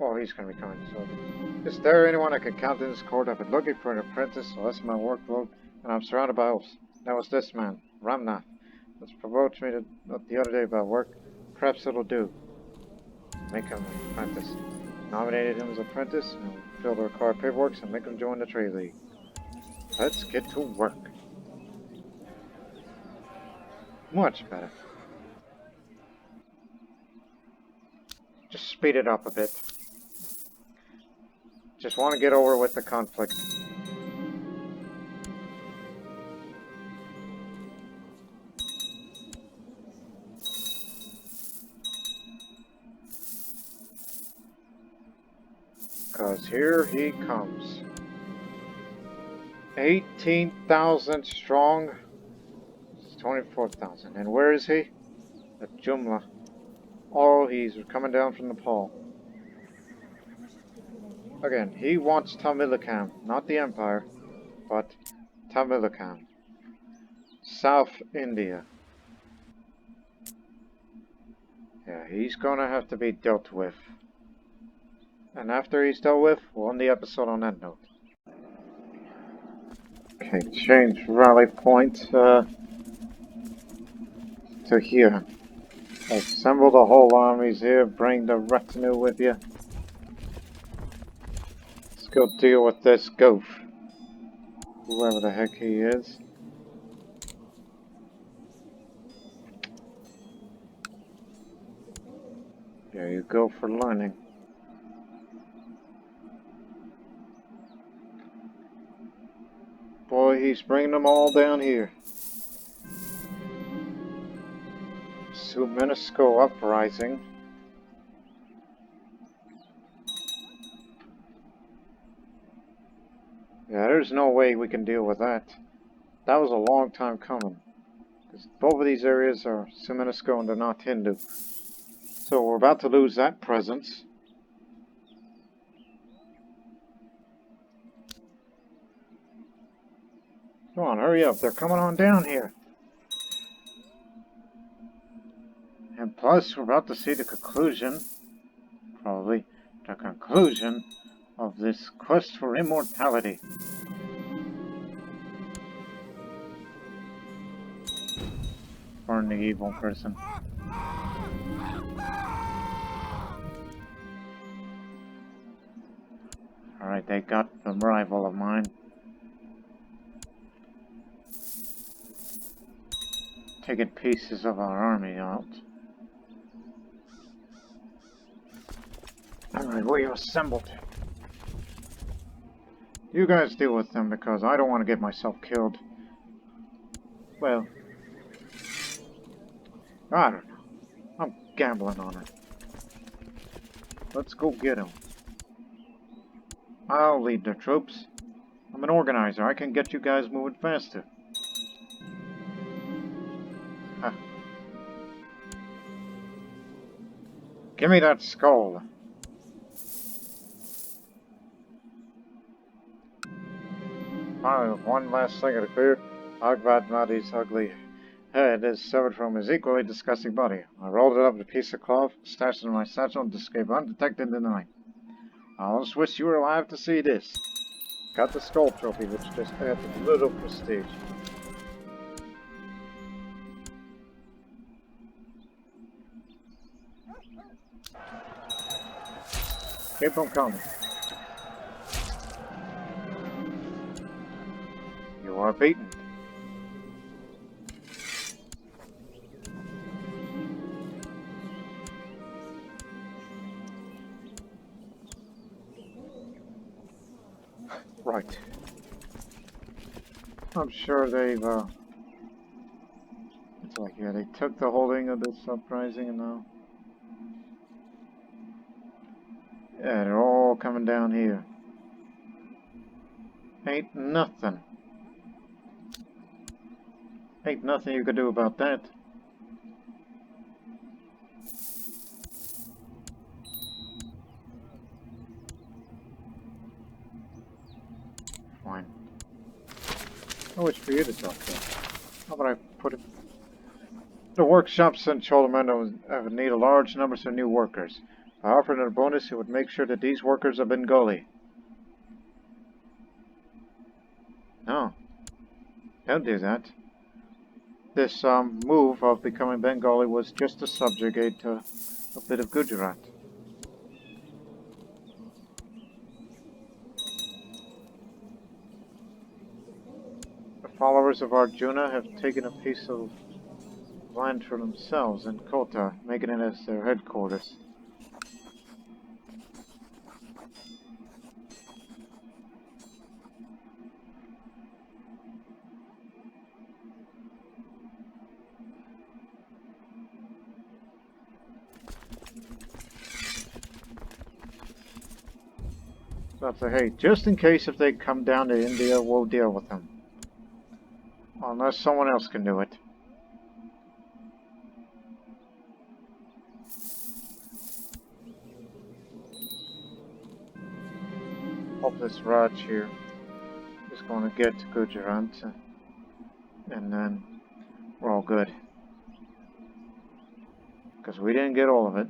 S1: Oh, he's going to be coming. So, is there anyone I can count in this court? I've been looking for an apprentice to lessen my workload, and I'm surrounded by elves. That was this man, Ramnath. That's provoked me the other day about work. Perhaps it'll do. Make him an apprentice. Nominated him as apprentice, and we'll fill the required paperwork and make him join the trade league. Let's get to work. Much better. speed it up a bit. Just want to get over with the conflict. Because here he comes. 18,000 strong. 24,000. And where is he? At Jumla. Oh, he's coming down from Nepal. Again, he wants Tamilakam, not the Empire, but Tamilakam. South India. Yeah, he's gonna have to be dealt with. And after he's dealt with, we'll end the episode on that note. Okay, change rally point to here. Assemble the whole armies here, bring the retinue with you. Let's go deal with this goof. Whoever the heck he is. There you go for learning. Boy, he's bringing them all down here. Sumenesco uprising. Yeah, there's no way we can deal with that. That was a long time coming. Because both of these areas are Sumenesco and they're not Hindu. So we're about to lose that presence. Come on, hurry up. They're coming on down here. And plus, we're about to see the conclusion, probably, the conclusion of this quest for immortality. Burn the evil person. Alright, they got the rival of mine. Taking pieces of our army out. Alright, we are assembled. You guys deal with them because I don't want to get myself killed. Well, I don't know. I'm gambling on it. Let's go get them. I'll lead the troops. I'm an organizer. I can get you guys moving faster. Huh. Give me that skull. One last thing to clear. Agvad Mahdi's ugly head is severed from his equally disgusting body. I rolled it up in a piece of cloth, stashed it in my satchel, and escaped undetected in the night. I just wish you were alive to see this. Got the skull trophy, which just adds a little prestige. Keep them coming. You are beaten. Right. I'm sure they've, it's like, yeah, they took the holding of this uprising and now... Yeah, they're all coming down here. Ain't nothing. Ain't nothing you could do about that. Fine. I wish for you to talk to. How about I put it... The workshops in Chola need a large number of new workers. I offered a bonus, it would make sure that these workers are Bengali. No. Don't do that. This move of becoming Bengali was just to subjugate a bit of Gujarat. The followers of Arjuna have taken a piece of land for themselves in Kota, making it as their headquarters. So I'll say, hey, just in case if they come down to India, we'll deal with them. Unless someone else can do it. Hope this Raj here is going to get to Gujarat, and then we're all good. Because we didn't get all of it.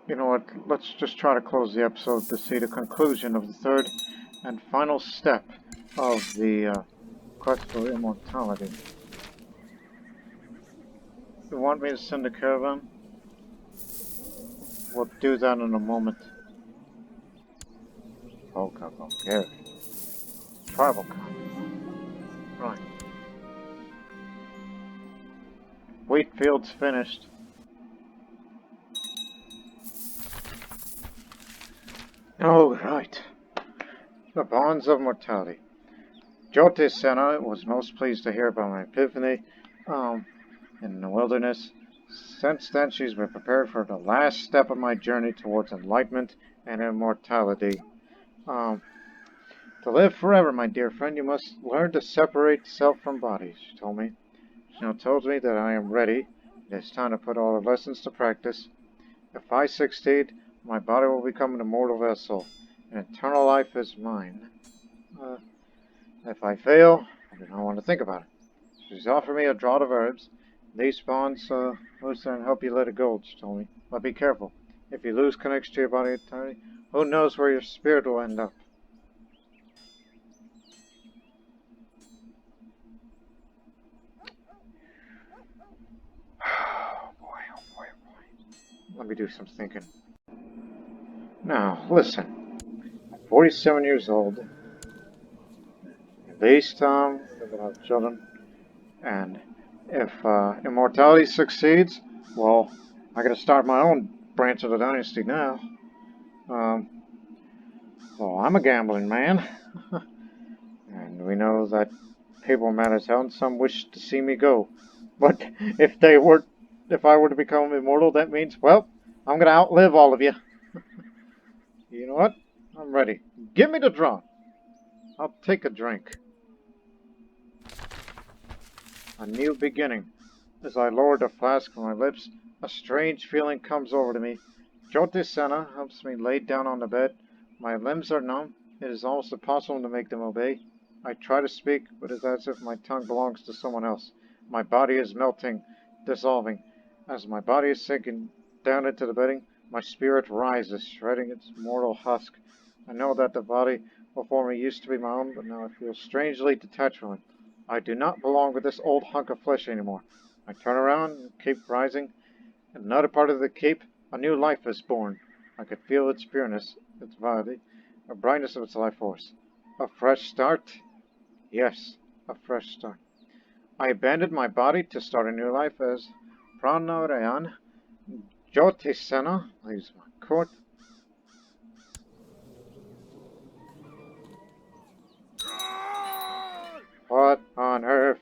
S1: You know what, let's just try to close the episode to see the conclusion of the third and final step of the quest for immortality. You want me to send a caravan? We'll do that in a moment. Polka, Bulgaria. Tribal camp. Right. Wheat field's finished. Oh, right. The bonds of mortality. Jyoti Sena was most pleased to hear about my epiphany in the wilderness. Since then, she's been prepared for the last step of my journey towards enlightenment and immortality. To live forever, my dear friend, you must learn to separate self from body, she told me. She now tells me that I am ready. It is time to put all the lessons to practice. If I succeed, my body will become an immortal vessel, and eternal life is mine. If I fail, I do not want to think about it. She's offered me a draught of herbs. These bonds loosen and help you let it go, she told me. But be careful. If you lose connection to your body eternity, who knows where your spirit will end up. Oh boy, oh boy, oh boy. Let me do some thinking. Now, listen. I'm 47 years old. At least, living with children. And if immortality succeeds, well, I gotta start my own branch of the dynasty now. Well, I'm a gambling man. And we know that people matter as hell, and some wish to see me go. But if I were to become immortal, that means, well, I'm gonna outlive all of you. You know what? I'm ready. Give me the drum. I'll take a drink. A new beginning. As I lower the flask from my lips, a strange feeling comes over to me. Jyotisena helps me lay down on the bed. My limbs are numb. It is almost impossible to make them obey. I try to speak, but it is as if my tongue belongs to someone else. My body is melting, dissolving. As my body is sinking down into the bedding, my spirit rises, shredding its mortal husk. I know that the body before me used to be my own, but now I feel strangely detached from it. I do not belong with this old hunk of flesh anymore. I turn around and keep rising. In another part of the cape, a new life is born. I could feel its pureness, its vitality, the brightness of its life force. A fresh start? Yes, a fresh start. I abandoned my body to start a new life as Pranarayan. Jyotisena leaves my court. What on earth?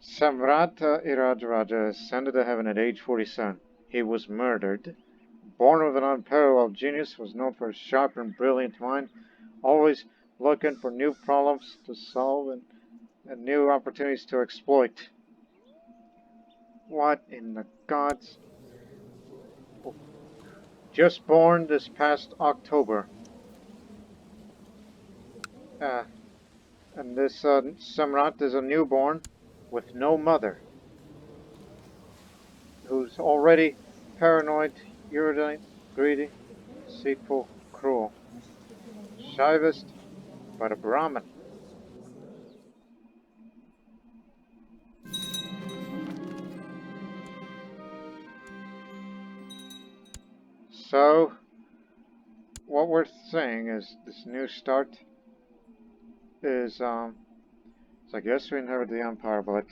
S1: Samrat Irâcarâca ascended to heaven at age 47. He was murdered. Born with an unparalleled genius, was known for his sharp and brilliant mind, always looking for new problems to solve and new opportunities to exploit. What in the gods? Just born this past October. And this Samrat is a newborn with no mother, who's already paranoid, erudite, greedy, deceitful, cruel. Shaivist, but a Brahmin. So, what we're saying is this new start so I guess we inherit the Empire, but,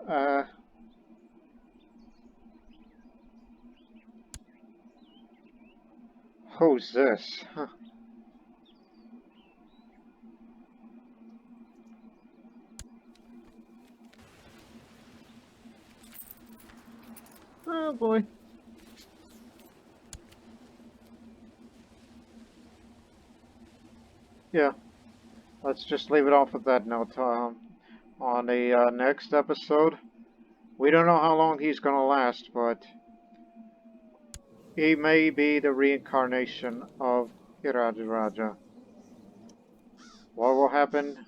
S1: uh, who's this? Huh. Oh boy. Yeah, let's just leave it off with that note. On the next episode, we don't know how long he's gonna last, but he may be the reincarnation of Irâcarâca. What will happen?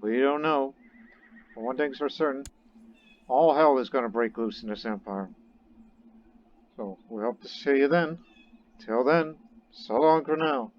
S1: We don't know. But one thing's for certain, all hell is gonna break loose in this empire. So we hope to see you then. Till then, so long for now.